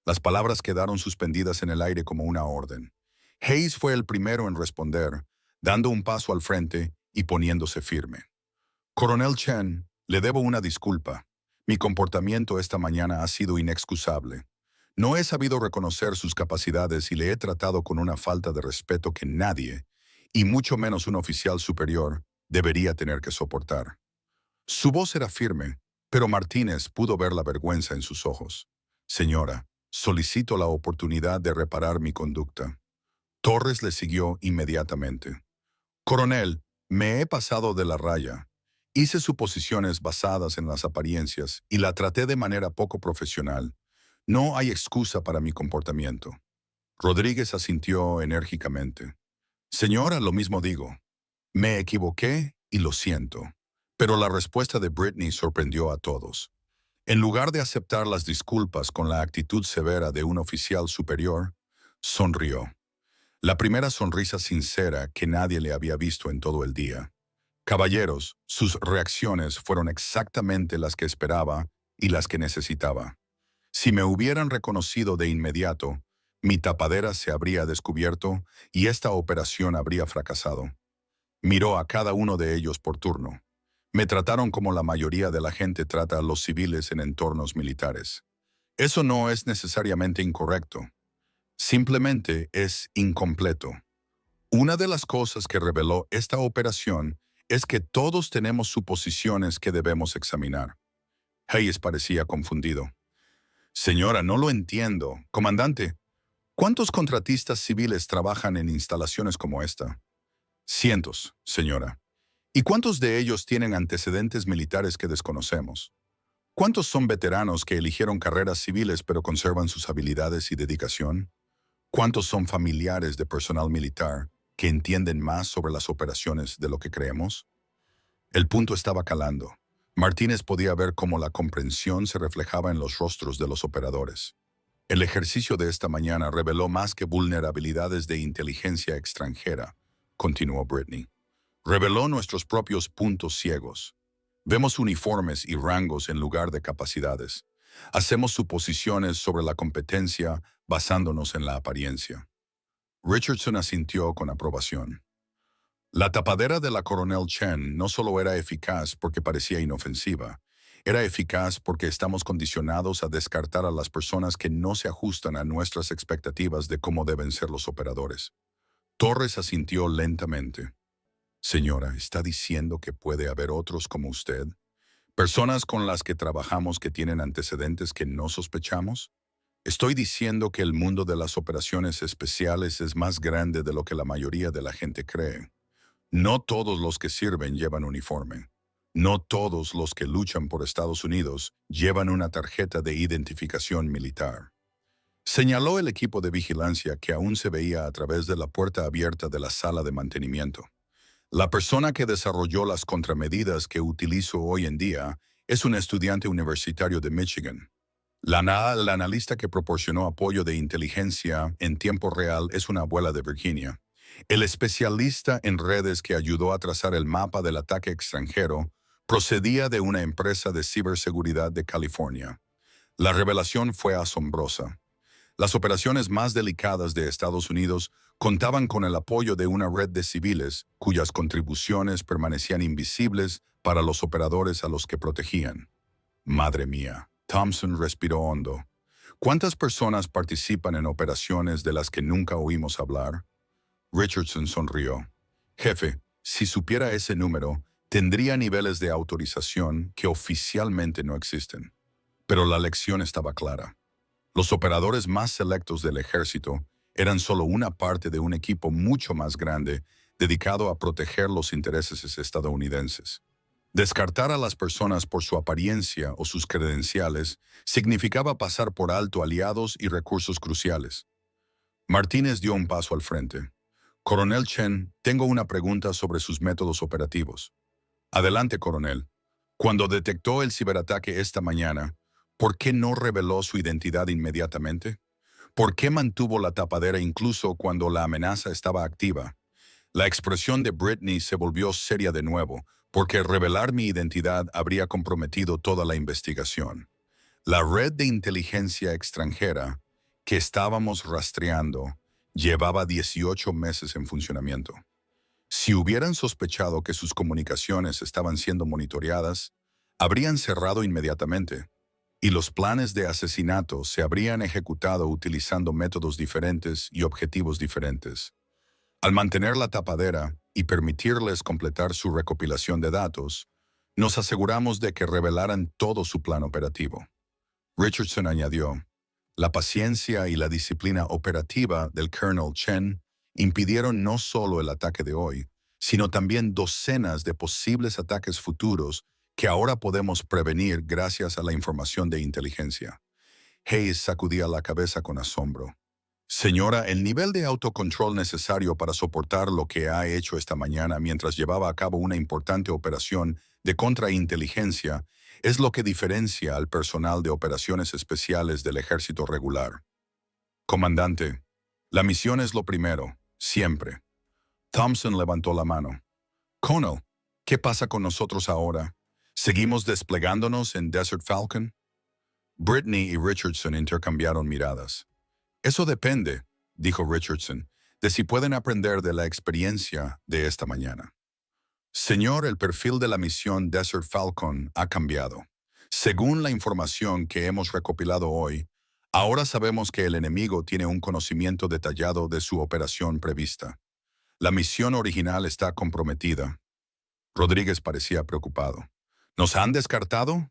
Las palabras quedaron suspendidas en el aire como una orden. Hayes fue el primero en responder, dando un paso al frente y poniéndose firme. Coronel Chen, le debo una disculpa. Mi comportamiento esta mañana ha sido inexcusable. No he sabido reconocer sus capacidades y le he tratado con una falta de respeto que nadie, y mucho menos un oficial superior, debería tener que soportar. Su voz era firme, pero Martínez pudo ver la vergüenza en sus ojos. Señora, solicito la oportunidad de reparar mi conducta. Torres le siguió inmediatamente. Coronel, me he pasado de la raya. Hice suposiciones basadas en las apariencias y la traté de manera poco profesional. No hay excusa para mi comportamiento. Rodríguez asintió enérgicamente. Señora, lo mismo digo. Me equivoqué y lo siento. Pero la respuesta de Brittany sorprendió a todos. En lugar de aceptar las disculpas con la actitud severa de un oficial superior, sonrió. La primera sonrisa sincera que nadie le había visto en todo el día. Caballeros, sus reacciones fueron exactamente las que esperaba y las que necesitaba. Si me hubieran reconocido de inmediato, mi tapadera se habría descubierto y esta operación habría fracasado. Miró a cada uno de ellos por turno. Me trataron como la mayoría de la gente trata a los civiles en entornos militares. Eso no es necesariamente incorrecto. Simplemente es incompleto. Una de las cosas que reveló esta operación es que todos tenemos suposiciones que debemos examinar. Hayes parecía confundido. Señora, no lo entiendo. Comandante, ¿cuántos contratistas civiles trabajan en instalaciones como esta? Cientos, señora. ¿Y cuántos de ellos tienen antecedentes militares que desconocemos? ¿Cuántos son veteranos que eligieron carreras civiles pero conservan sus habilidades y dedicación? ¿Cuántos son familiares de personal militar que entienden más sobre las operaciones de lo que creemos? El punto estaba calando. Martínez podía ver cómo la comprensión se reflejaba en los rostros de los operadores. El ejercicio de esta mañana reveló más que vulnerabilidades de inteligencia extranjera, continuó Brittany. Reveló nuestros propios puntos ciegos. Vemos uniformes y rangos en lugar de capacidades. Hacemos suposiciones sobre la competencia basándonos en la apariencia. Richardson asintió con aprobación. La tapadera de la Coronel Chen no solo era eficaz porque parecía inofensiva, era eficaz porque estamos condicionados a descartar a las personas que no se ajustan a nuestras expectativas de cómo deben ser los operadores. Torres asintió lentamente. Señora, ¿está diciendo que puede haber otros como usted? ¿Personas con las que trabajamos que tienen antecedentes que no sospechamos? Estoy diciendo que el mundo de las operaciones especiales es más grande de lo que la mayoría de la gente cree. No todos los que sirven llevan uniforme. No todos los que luchan por Estados Unidos llevan una tarjeta de identificación militar. Señaló el equipo de vigilancia que aún se veía a través de la puerta abierta de la sala de mantenimiento. La persona que desarrolló las contramedidas que utilizo hoy en día es un estudiante universitario de Michigan. La analista que proporcionó apoyo de inteligencia en tiempo real es una abuela de Virginia. El especialista en redes que ayudó a trazar el mapa del ataque extranjero procedía de una empresa de ciberseguridad de California. La revelación fue asombrosa. Las operaciones más delicadas de Estados Unidos contaban con el apoyo de una red de civiles cuyas contribuciones permanecían invisibles para los operadores a los que protegían. Madre mía, Thompson respiró hondo. ¿Cuántas personas participan en operaciones de las que nunca oímos hablar? Richardson sonrió. Jefe, si supiera ese número, tendría niveles de autorización que oficialmente no existen. Pero la lección estaba clara. Los operadores más selectos del ejército eran solo una parte de un equipo mucho más grande dedicado a proteger los intereses estadounidenses. Descartar a las personas por su apariencia o sus credenciales significaba pasar por alto aliados y recursos cruciales. Martínez dio un paso al frente. Coronel Chen, tengo una pregunta sobre sus métodos operativos. Adelante, coronel. Cuando detectó el ciberataque esta mañana, ¿por qué no reveló su identidad inmediatamente? ¿Por qué mantuvo la tapadera incluso cuando la amenaza estaba activa? La expresión de Britney se volvió seria de nuevo, porque revelar mi identidad habría comprometido toda la investigación. La red de inteligencia extranjera que estábamos rastreando llevaba 18 meses en funcionamiento. Si hubieran sospechado que sus comunicaciones estaban siendo monitoreadas, habrían cerrado inmediatamente, y los planes de asesinato se habrían ejecutado utilizando métodos diferentes y objetivos diferentes. Al mantener la tapadera y permitirles completar su recopilación de datos, nos aseguramos de que revelaran todo su plan operativo. Richardson añadió, la paciencia y la disciplina operativa del Colonel Chen impidieron no solo el ataque de hoy, sino también docenas de posibles ataques futuros que ahora podemos prevenir gracias a la información de inteligencia. Hayes sacudía la cabeza con asombro. Señora, el nivel de autocontrol necesario para soportar lo que ha hecho esta mañana mientras llevaba a cabo una importante operación de contrainteligencia es lo que diferencia al personal de operaciones especiales del ejército regular. Comandante, la misión es lo primero, siempre. Thompson levantó la mano. Colonel, ¿qué pasa con nosotros ahora? ¿Seguimos desplegándonos en Desert Falcon? Brittany y Richardson intercambiaron miradas. Eso depende, dijo Richardson, de si pueden aprender de la experiencia de esta mañana. Señor, el perfil de la misión Desert Falcon ha cambiado. Según la información que hemos recopilado hoy, ahora sabemos que el enemigo tiene un conocimiento detallado de su operación prevista. La misión original está comprometida. Rodríguez parecía preocupado. ¿Nos han descartado?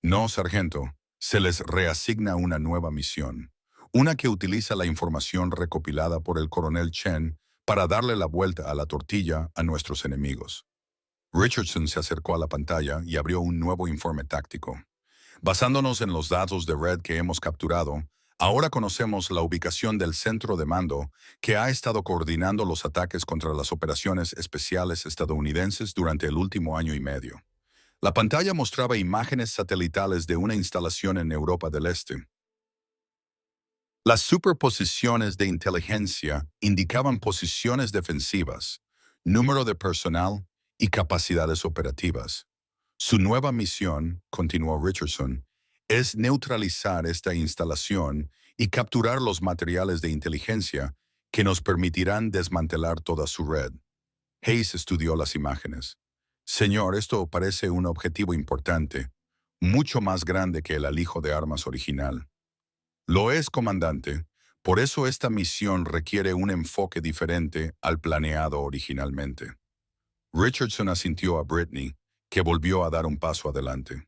No, sargento. Se les reasigna una nueva misión. Una que utiliza la información recopilada por el coronel Chen para darle la vuelta a la tortilla a nuestros enemigos. Richardson se acercó a la pantalla y abrió un nuevo informe táctico. Basándonos en los datos de red que hemos capturado, ahora conocemos la ubicación del centro de mando que ha estado coordinando los ataques contra las operaciones especiales estadounidenses durante el último año y medio. La pantalla mostraba imágenes satelitales de una instalación en Europa del Este. Las superposiciones de inteligencia indicaban posiciones defensivas, número de personal y capacidades operativas. Su nueva misión, continuó Richardson, es neutralizar esta instalación y capturar los materiales de inteligencia que nos permitirán desmantelar toda su red. Hayes estudió las imágenes. Señor, esto parece un objetivo importante, mucho más grande que el alijo de armas original. Lo es, comandante. Por eso esta misión requiere un enfoque diferente al planeado originalmente. Richardson asintió a Brittany, que volvió a dar un paso adelante.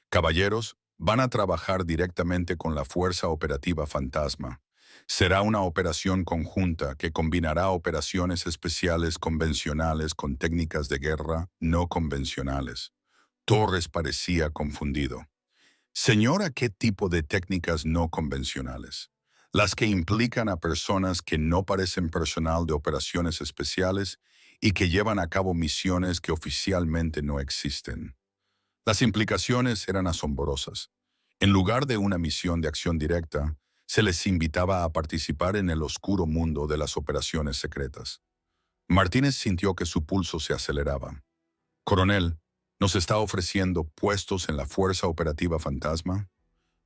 Caballeros, van a trabajar directamente con la Fuerza Operativa Fantasma. Será una operación conjunta que combinará operaciones especiales convencionales con técnicas de guerra no convencionales. Torres parecía confundido. Señora, ¿qué tipo de técnicas no convencionales? Las que implican a personas que no parecen personal de operaciones especiales y que llevan a cabo misiones que oficialmente no existen. Las implicaciones eran asombrosas. En lugar de una misión de acción directa, se les invitaba a participar en el oscuro mundo de las operaciones secretas. Martínez sintió que su pulso se aceleraba. Coronel, ¿nos está ofreciendo puestos en la Fuerza Operativa Fantasma?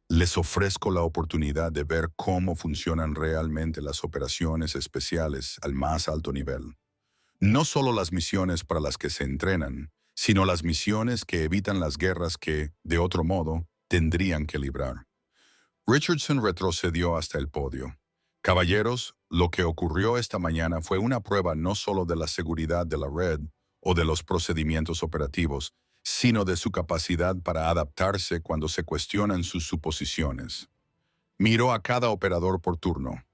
Les ofrezco la oportunidad de ver cómo funcionan realmente las operaciones especiales al más alto nivel. No solo las misiones para las que se entrenan, sino las misiones que evitan las guerras que, de otro modo, tendrían que librar. Richardson retrocedió hasta el podio. Caballeros, lo que ocurrió esta mañana fue una prueba no solo de la seguridad de la red o de los procedimientos operativos, sino de su capacidad para adaptarse cuando se cuestionan sus suposiciones. Miró a cada operador por turno.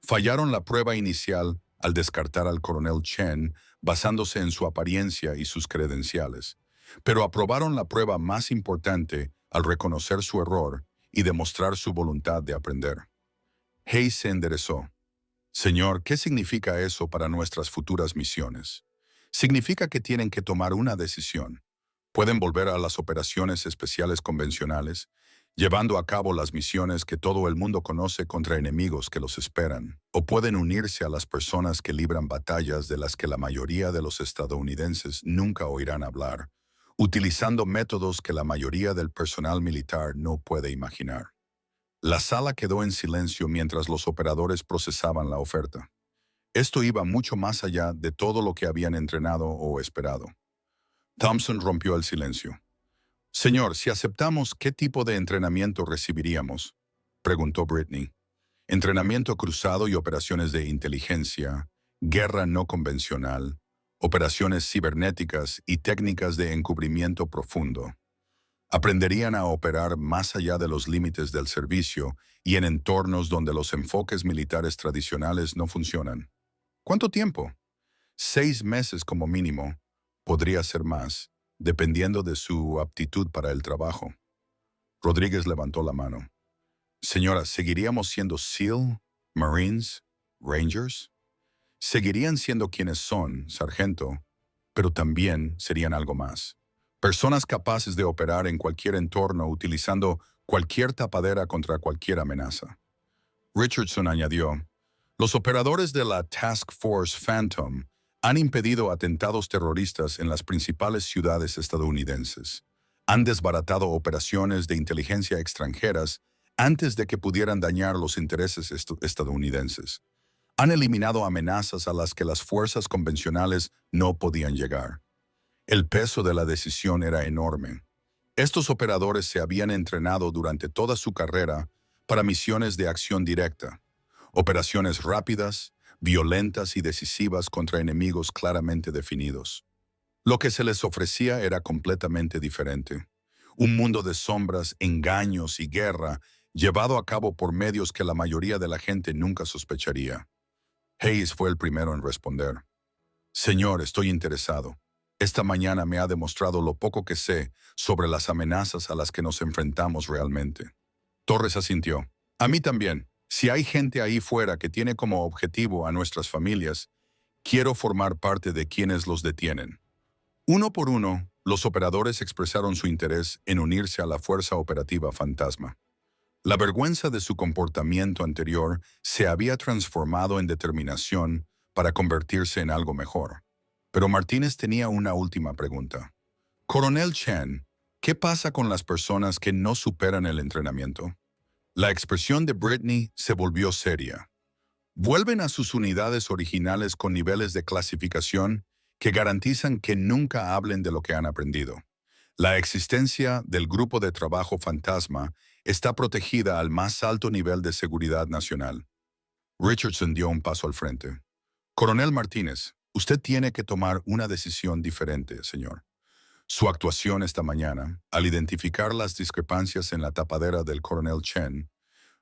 Fallaron la prueba inicial al descartar al coronel Chen basándose en su apariencia y sus credenciales, pero aprobaron la prueba más importante al reconocer su error y demostrar su voluntad de aprender. Hayes se enderezó. Señor, ¿qué significa eso para nuestras futuras misiones? Significa que tienen que tomar una decisión. Pueden volver a las operaciones especiales convencionales, llevando a cabo las misiones que todo el mundo conoce contra enemigos que los esperan, o pueden unirse a las personas que libran batallas de las que la mayoría de los estadounidenses nunca oirán hablar, utilizando métodos que la mayoría del personal militar no puede imaginar. La sala quedó en silencio mientras los operadores procesaban la oferta. Esto iba mucho más allá de todo lo que habían entrenado o esperado. Thompson rompió el silencio. Señor, si aceptamos, ¿qué tipo de entrenamiento recibiríamos? Preguntó Brittany. Entrenamiento cruzado y operaciones de inteligencia, guerra no convencional, operaciones cibernéticas y técnicas de encubrimiento profundo. Aprenderían a operar más allá de los límites del servicio y en entornos donde los enfoques militares tradicionales no funcionan. ¿Cuánto tiempo? 6 meses como mínimo. Podría ser más, dependiendo de su aptitud para el trabajo. Rodríguez levantó la mano. Señora, ¿seguiríamos siendo SEAL, Marines, Rangers? Seguirían siendo quienes son, sargento, pero también serían algo más. Personas capaces de operar en cualquier entorno utilizando cualquier tapadera contra cualquier amenaza. Richardson añadió, los operadores de la Task Force Phantom han impedido atentados terroristas en las principales ciudades estadounidenses. Han desbaratado operaciones de inteligencia extranjeras antes de que pudieran dañar los intereses estadounidenses. Han eliminado amenazas a las que las fuerzas convencionales no podían llegar. El peso de la decisión era enorme. Estos operadores se habían entrenado durante toda su carrera para misiones de acción directa, operaciones rápidas, violentas y decisivas contra enemigos claramente definidos. Lo que se les ofrecía era completamente diferente. Un mundo de sombras, engaños y guerra llevado a cabo por medios que la mayoría de la gente nunca sospecharía. Hayes fue el primero en responder. Señor, estoy interesado. Esta mañana me ha demostrado lo poco que sé sobre las amenazas a las que nos enfrentamos realmente. Torres asintió. A mí también. Si hay gente ahí fuera que tiene como objetivo a nuestras familias, quiero formar parte de quienes los detienen. Uno por uno, los operadores expresaron su interés en unirse a la Fuerza Operativa Fantasma. La vergüenza de su comportamiento anterior se había transformado en determinación para convertirse en algo mejor. Pero Martínez tenía una última pregunta. Coronel Chen, ¿qué pasa con las personas que no superan el entrenamiento? La expresión de Brittany se volvió seria. Vuelven a sus unidades originales con niveles de clasificación que garantizan que nunca hablen de lo que han aprendido. La existencia del grupo de trabajo fantasma está protegida al más alto nivel de seguridad nacional. Richardson dio un paso al frente. Coronel Martínez, usted tiene que tomar una decisión diferente, señor. Su actuación esta mañana, al identificar las discrepancias en la tapadera del coronel Chen,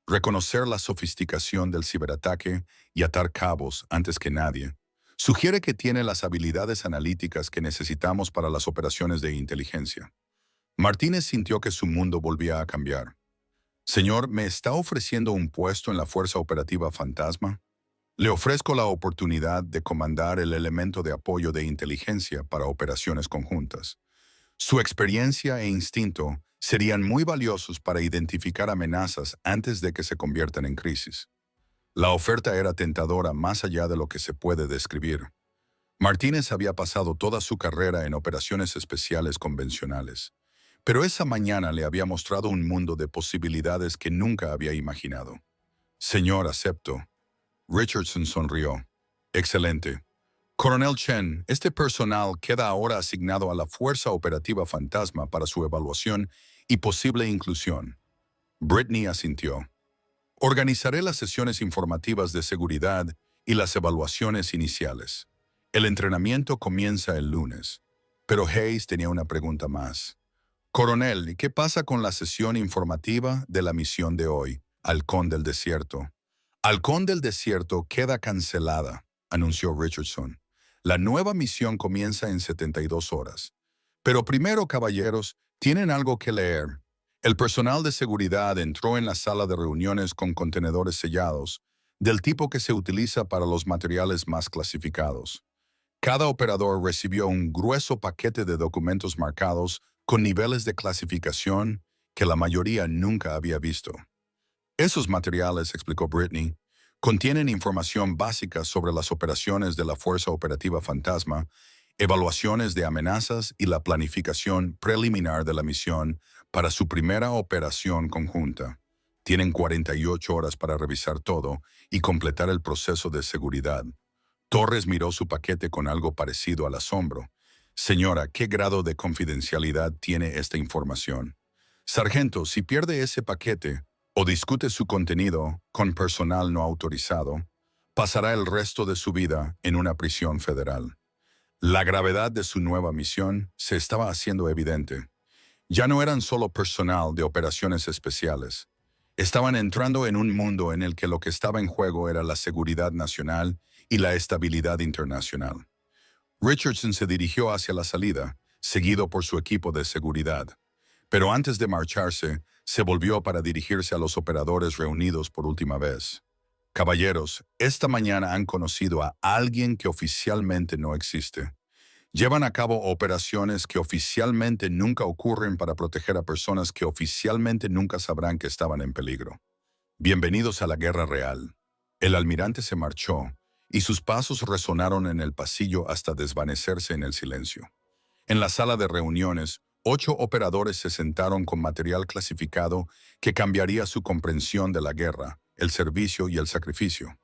reconocer la sofisticación del ciberataque y atar cabos antes que nadie, sugiere que tiene las habilidades analíticas que necesitamos para las operaciones de inteligencia. Martínez sintió que su mundo volvía a cambiar. Señor, ¿me está ofreciendo un puesto en la Fuerza Operativa Fantasma? Le ofrezco la oportunidad de comandar el elemento de apoyo de inteligencia para operaciones conjuntas. Su experiencia e instinto serían muy valiosos para identificar amenazas antes de que se conviertan en crisis. La oferta era tentadora más allá de lo que se puede describir. Martínez había pasado toda su carrera en operaciones especiales convencionales, pero esa mañana le había mostrado un mundo de posibilidades que nunca había imaginado. Señor, acepto. Richardson sonrió. Excelente. Coronel Chen, este personal queda ahora asignado a la Fuerza Operativa Fantasma para su evaluación y posible inclusión. Brittany asintió. Organizaré las sesiones informativas de seguridad y las evaluaciones iniciales. El entrenamiento comienza el lunes. Pero Hayes tenía una pregunta más. Coronel, ¿y qué pasa con la sesión informativa de la misión de hoy, Halcón del Desierto? Halcón del Desierto queda cancelada, anunció Richardson. La nueva misión comienza en 72 horas. Pero primero, caballeros, tienen algo que leer. El personal de seguridad entró en la sala de reuniones con contenedores sellados, del tipo que se utiliza para los materiales más clasificados. Cada operador recibió un grueso paquete de documentos marcados con niveles de clasificación que la mayoría nunca había visto. Esos materiales, explicó Brittany, contienen información básica sobre las operaciones de la Fuerza Operativa Fantasma, evaluaciones de amenazas y la planificación preliminar de la misión para su primera operación conjunta. Tienen 48 horas para revisar todo y completar el proceso de seguridad. Torres miró su paquete con algo parecido al asombro. Señora, ¿qué grado de confidencialidad tiene esta información? Sargento, si pierde ese paquete o discute su contenido con personal no autorizado, pasará el resto de su vida en una prisión federal. La gravedad de su nueva misión se estaba haciendo evidente. Ya no eran solo personal de operaciones especiales. Estaban entrando en un mundo en el que lo que estaba en juego era la seguridad nacional y la estabilidad internacional. Richardson se dirigió hacia la salida, seguido por su equipo de seguridad. Pero antes de marcharse, se volvió para dirigirse a los operadores reunidos por última vez. Caballeros, esta mañana han conocido a alguien que oficialmente no existe. Llevan a cabo operaciones que oficialmente nunca ocurren para proteger a personas que oficialmente nunca sabrán que estaban en peligro. Bienvenidos a la guerra real. El almirante se marchó y sus pasos resonaron en el pasillo hasta desvanecerse en el silencio. En la sala de reuniones, 8 operadores se sentaron con material clasificado que cambiaría su comprensión de la guerra, el servicio y el sacrificio.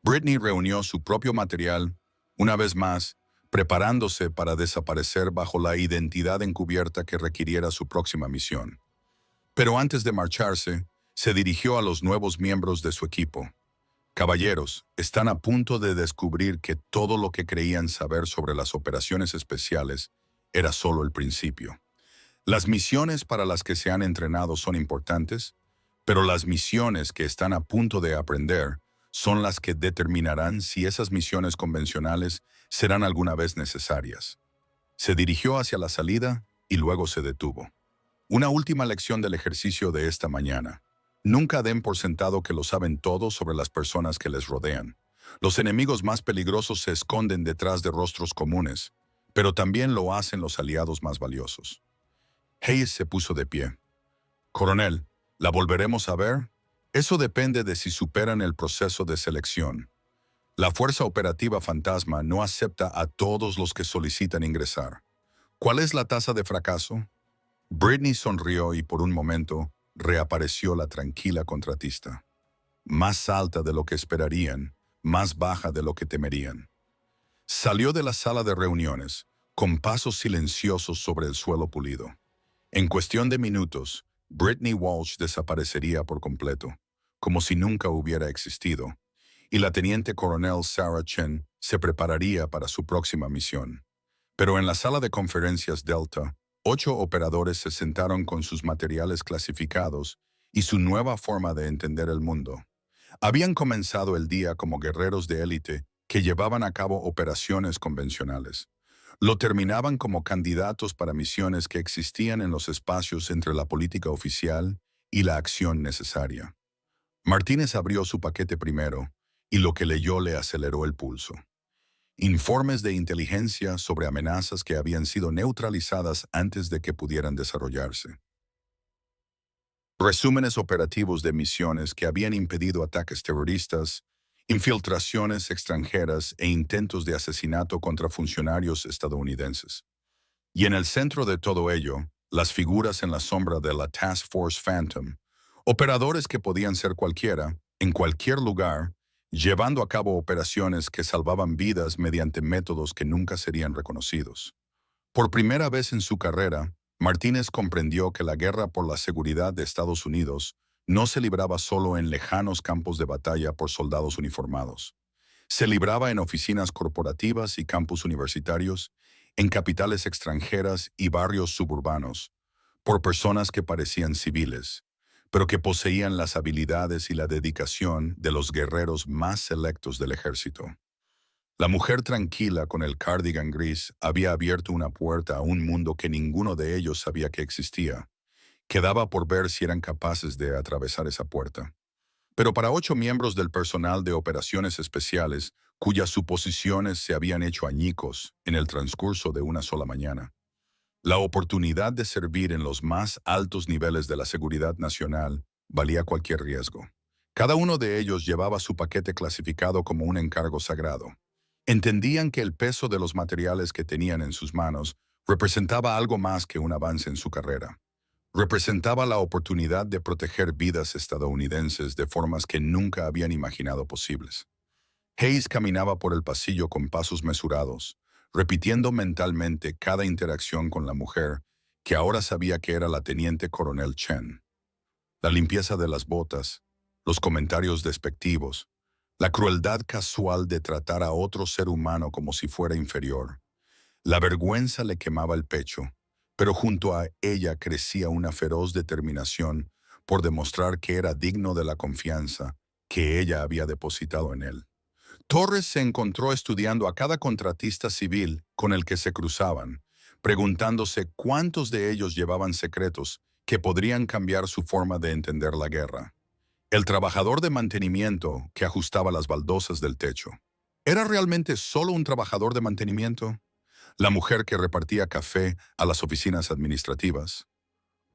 Brittany reunió su propio material, una vez más, preparándose para desaparecer bajo la identidad encubierta que requiriera su próxima misión. Pero antes de marcharse, se dirigió a los nuevos miembros de su equipo. Caballeros, están a punto de descubrir que todo lo que creían saber sobre las operaciones especiales era solo el principio. Las misiones para las que se han entrenado son importantes, pero las misiones que están a punto de aprender son las que determinarán si esas misiones convencionales serán alguna vez necesarias. Se dirigió hacia la salida y luego se detuvo. Una última lección del ejercicio de esta mañana. Nunca den por sentado que lo saben todo sobre las personas que les rodean. Los enemigos más peligrosos se esconden detrás de rostros comunes, pero también lo hacen los aliados más valiosos. Hayes se puso de pie. Coronel, ¿la volveremos a ver? Eso depende de si superan el proceso de selección. La Fuerza Operativa Fantasma no acepta a todos los que solicitan ingresar. ¿Cuál es la tasa de fracaso? Brittany sonrió y por un momento reapareció la tranquila contratista. Más alta de lo que esperarían, más baja de lo que temerían. Salió de la sala de reuniones, con pasos silenciosos sobre el suelo pulido. En cuestión de minutos, Brittany Walsh desaparecería por completo, como si nunca hubiera existido, y la teniente coronel Sarah Chen se prepararía para su próxima misión. Pero en la sala de conferencias Delta, 8 operadores se sentaron con sus materiales clasificados y su nueva forma de entender el mundo. Habían comenzado el día como guerreros de élite que llevaban a cabo operaciones convencionales. Lo terminaban como candidatos para misiones que existían en los espacios entre la política oficial y la acción necesaria. Martínez abrió su paquete primero y lo que leyó le aceleró el pulso. Informes de inteligencia sobre amenazas que habían sido neutralizadas antes de que pudieran desarrollarse. Resúmenes operativos de misiones que habían impedido ataques terroristas, infiltraciones extranjeras e intentos de asesinato contra funcionarios estadounidenses. Y en el centro de todo ello, las figuras en la sombra de la Task Force Phantom, operadores que podían ser cualquiera, en cualquier lugar, llevando a cabo operaciones que salvaban vidas mediante métodos que nunca serían reconocidos. Por primera vez en su carrera, Martínez comprendió que la guerra por la seguridad de Estados Unidos no se libraba solo en lejanos campos de batalla por soldados uniformados. Se libraba en oficinas corporativas y campus universitarios, en capitales extranjeras y barrios suburbanos, por personas que parecían civiles, pero que poseían las habilidades y la dedicación de los guerreros más selectos del ejército. La mujer tranquila con el cardigan gris había abierto una puerta a un mundo que ninguno de ellos sabía que existía. Quedaba por ver si eran capaces de atravesar esa puerta. Pero para 8 miembros del personal de operaciones especiales, cuyas suposiciones se habían hecho añicos en el transcurso de una sola mañana, la oportunidad de servir en los más altos niveles de la seguridad nacional valía cualquier riesgo. Cada uno de ellos llevaba su paquete clasificado como un encargo sagrado. Entendían que el peso de los materiales que tenían en sus manos representaba algo más que un avance en su carrera. Representaba la oportunidad de proteger vidas estadounidenses de formas que nunca habían imaginado posibles. Hayes caminaba por el pasillo con pasos mesurados, repitiendo mentalmente cada interacción con la mujer, que ahora sabía que era la teniente coronel Chen. La limpieza de las botas, los comentarios despectivos, la crueldad casual de tratar a otro ser humano como si fuera inferior. La vergüenza le quemaba el pecho, pero junto a ella crecía una feroz determinación por demostrar que era digno de la confianza que ella había depositado en él. Torres se encontró estudiando a cada contratista civil con el que se cruzaban, preguntándose cuántos de ellos llevaban secretos que podrían cambiar su forma de entender la guerra. El trabajador de mantenimiento que ajustaba las baldosas del techo. ¿Era realmente solo un trabajador de mantenimiento? La mujer que repartía café a las oficinas administrativas.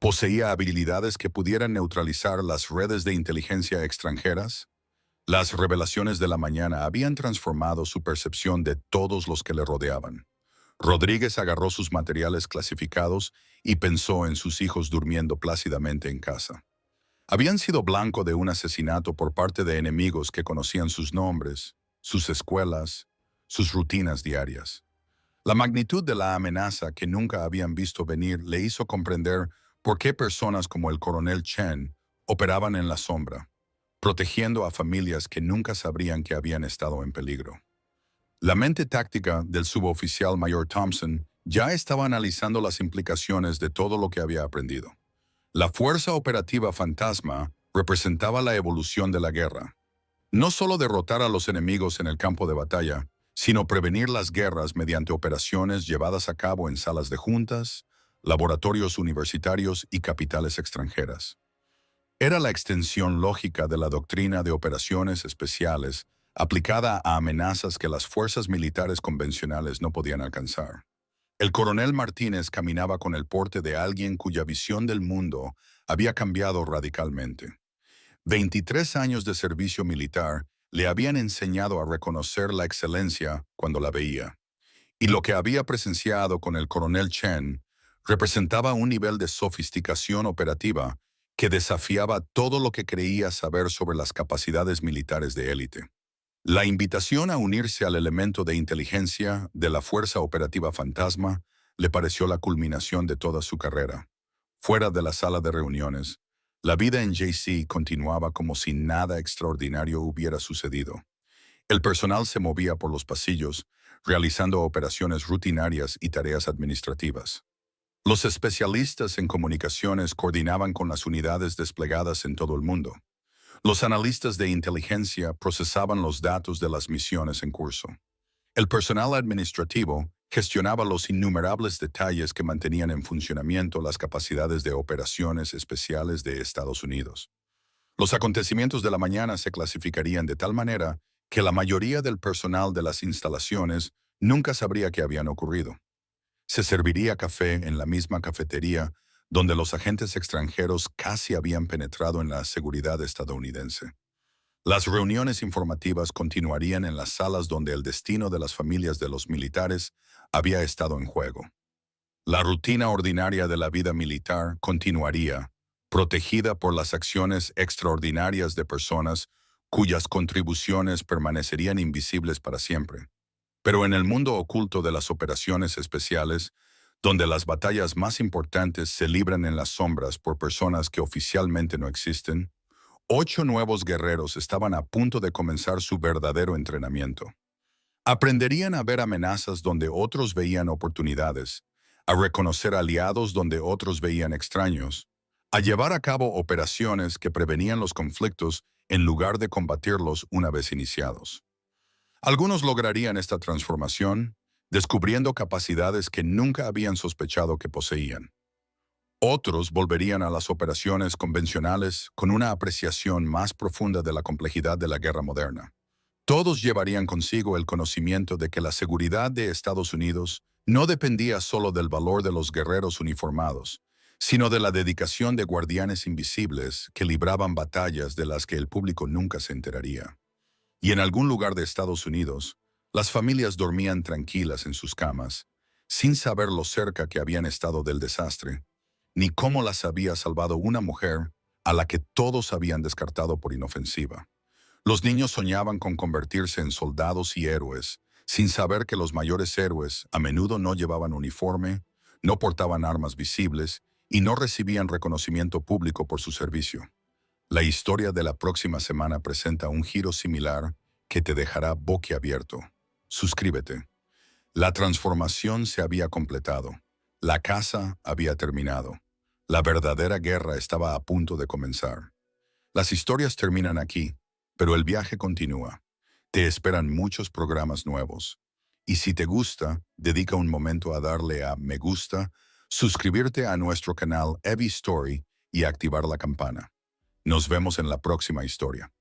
¿Poseía habilidades que pudieran neutralizar las redes de inteligencia extranjeras? Las revelaciones de la mañana habían transformado su percepción de todos los que le rodeaban. Rodríguez agarró sus materiales clasificados y pensó en sus hijos durmiendo plácidamente en casa. Habían sido blanco de un asesinato por parte de enemigos que conocían sus nombres, sus escuelas, sus rutinas diarias. La magnitud de la amenaza que nunca habían visto venir le hizo comprender por qué personas como el coronel Chen operaban en la sombra, protegiendo a familias que nunca sabrían que habían estado en peligro. La mente táctica del suboficial mayor Thompson ya estaba analizando las implicaciones de todo lo que había aprendido. La fuerza operativa fantasma representaba la evolución de la guerra. No solo derrotar a los enemigos en el campo de batalla, sino prevenir las guerras mediante operaciones llevadas a cabo en salas de juntas, laboratorios universitarios y capitales extranjeras. Era la extensión lógica de la doctrina de operaciones especiales aplicada a amenazas que las fuerzas militares convencionales no podían alcanzar. El coronel Martínez caminaba con el porte de alguien cuya visión del mundo había cambiado radicalmente. 23 años de servicio militar le habían enseñado a reconocer la excelencia cuando la veía. Y lo que había presenciado con el coronel Chen representaba un nivel de sofisticación operativa que desafiaba todo lo que creía saber sobre las capacidades militares de élite. La invitación a unirse al elemento de inteligencia de la Fuerza Operativa Fantasma le pareció la culminación de toda su carrera. Fuera de la sala de reuniones, la vida en JC continuaba como si nada extraordinario hubiera sucedido. El personal se movía por los pasillos, realizando operaciones rutinarias y tareas administrativas. Los especialistas en comunicaciones coordinaban con las unidades desplegadas en todo el mundo. Los analistas de inteligencia procesaban los datos de las misiones en curso. El personal administrativo gestionaba los innumerables detalles que mantenían en funcionamiento las capacidades de operaciones especiales de Estados Unidos. Los acontecimientos de la mañana se clasificarían de tal manera que la mayoría del personal de las instalaciones nunca sabría que habían ocurrido. Se serviría café en la misma cafetería donde los agentes extranjeros casi habían penetrado en la seguridad estadounidense. Las reuniones informativas continuarían en las salas donde el destino de las familias de los militares había estado en juego. La rutina ordinaria de la vida militar continuaría, protegida por las acciones extraordinarias de personas cuyas contribuciones permanecerían invisibles para siempre. Pero en el mundo oculto de las operaciones especiales, donde las batallas más importantes se libran en las sombras por personas que oficialmente no existen, 8 nuevos guerreros estaban a punto de comenzar su verdadero entrenamiento. Aprenderían a ver amenazas donde otros veían oportunidades, a reconocer aliados donde otros veían extraños, a llevar a cabo operaciones que prevenían los conflictos en lugar de combatirlos una vez iniciados. Algunos lograrían esta transformación, descubriendo capacidades que nunca habían sospechado que poseían. Otros volverían a las operaciones convencionales con una apreciación más profunda de la complejidad de la guerra moderna. Todos llevarían consigo el conocimiento de que la seguridad de Estados Unidos no dependía solo del valor de los guerreros uniformados, sino de la dedicación de guardianes invisibles que libraban batallas de las que el público nunca se enteraría. Y en algún lugar de Estados Unidos, las familias dormían tranquilas en sus camas, sin saber lo cerca que habían estado del desastre, ni cómo las había salvado una mujer a la que todos habían descartado por inofensiva. Los niños soñaban con convertirse en soldados y héroes, sin saber que los mayores héroes a menudo no llevaban uniforme, no portaban armas visibles y no recibían reconocimiento público por su servicio. La historia de la próxima semana presenta un giro similar que te dejará boquiabierto. Suscríbete. La transformación se había completado. La caza había terminado. La verdadera guerra estaba a punto de comenzar. Las historias terminan aquí, pero el viaje continúa. Te esperan muchos programas nuevos. Y si te gusta, dedica un momento a darle a me gusta, suscribirte a nuestro canal Evi Story y activar la campana. Nos vemos en la próxima historia.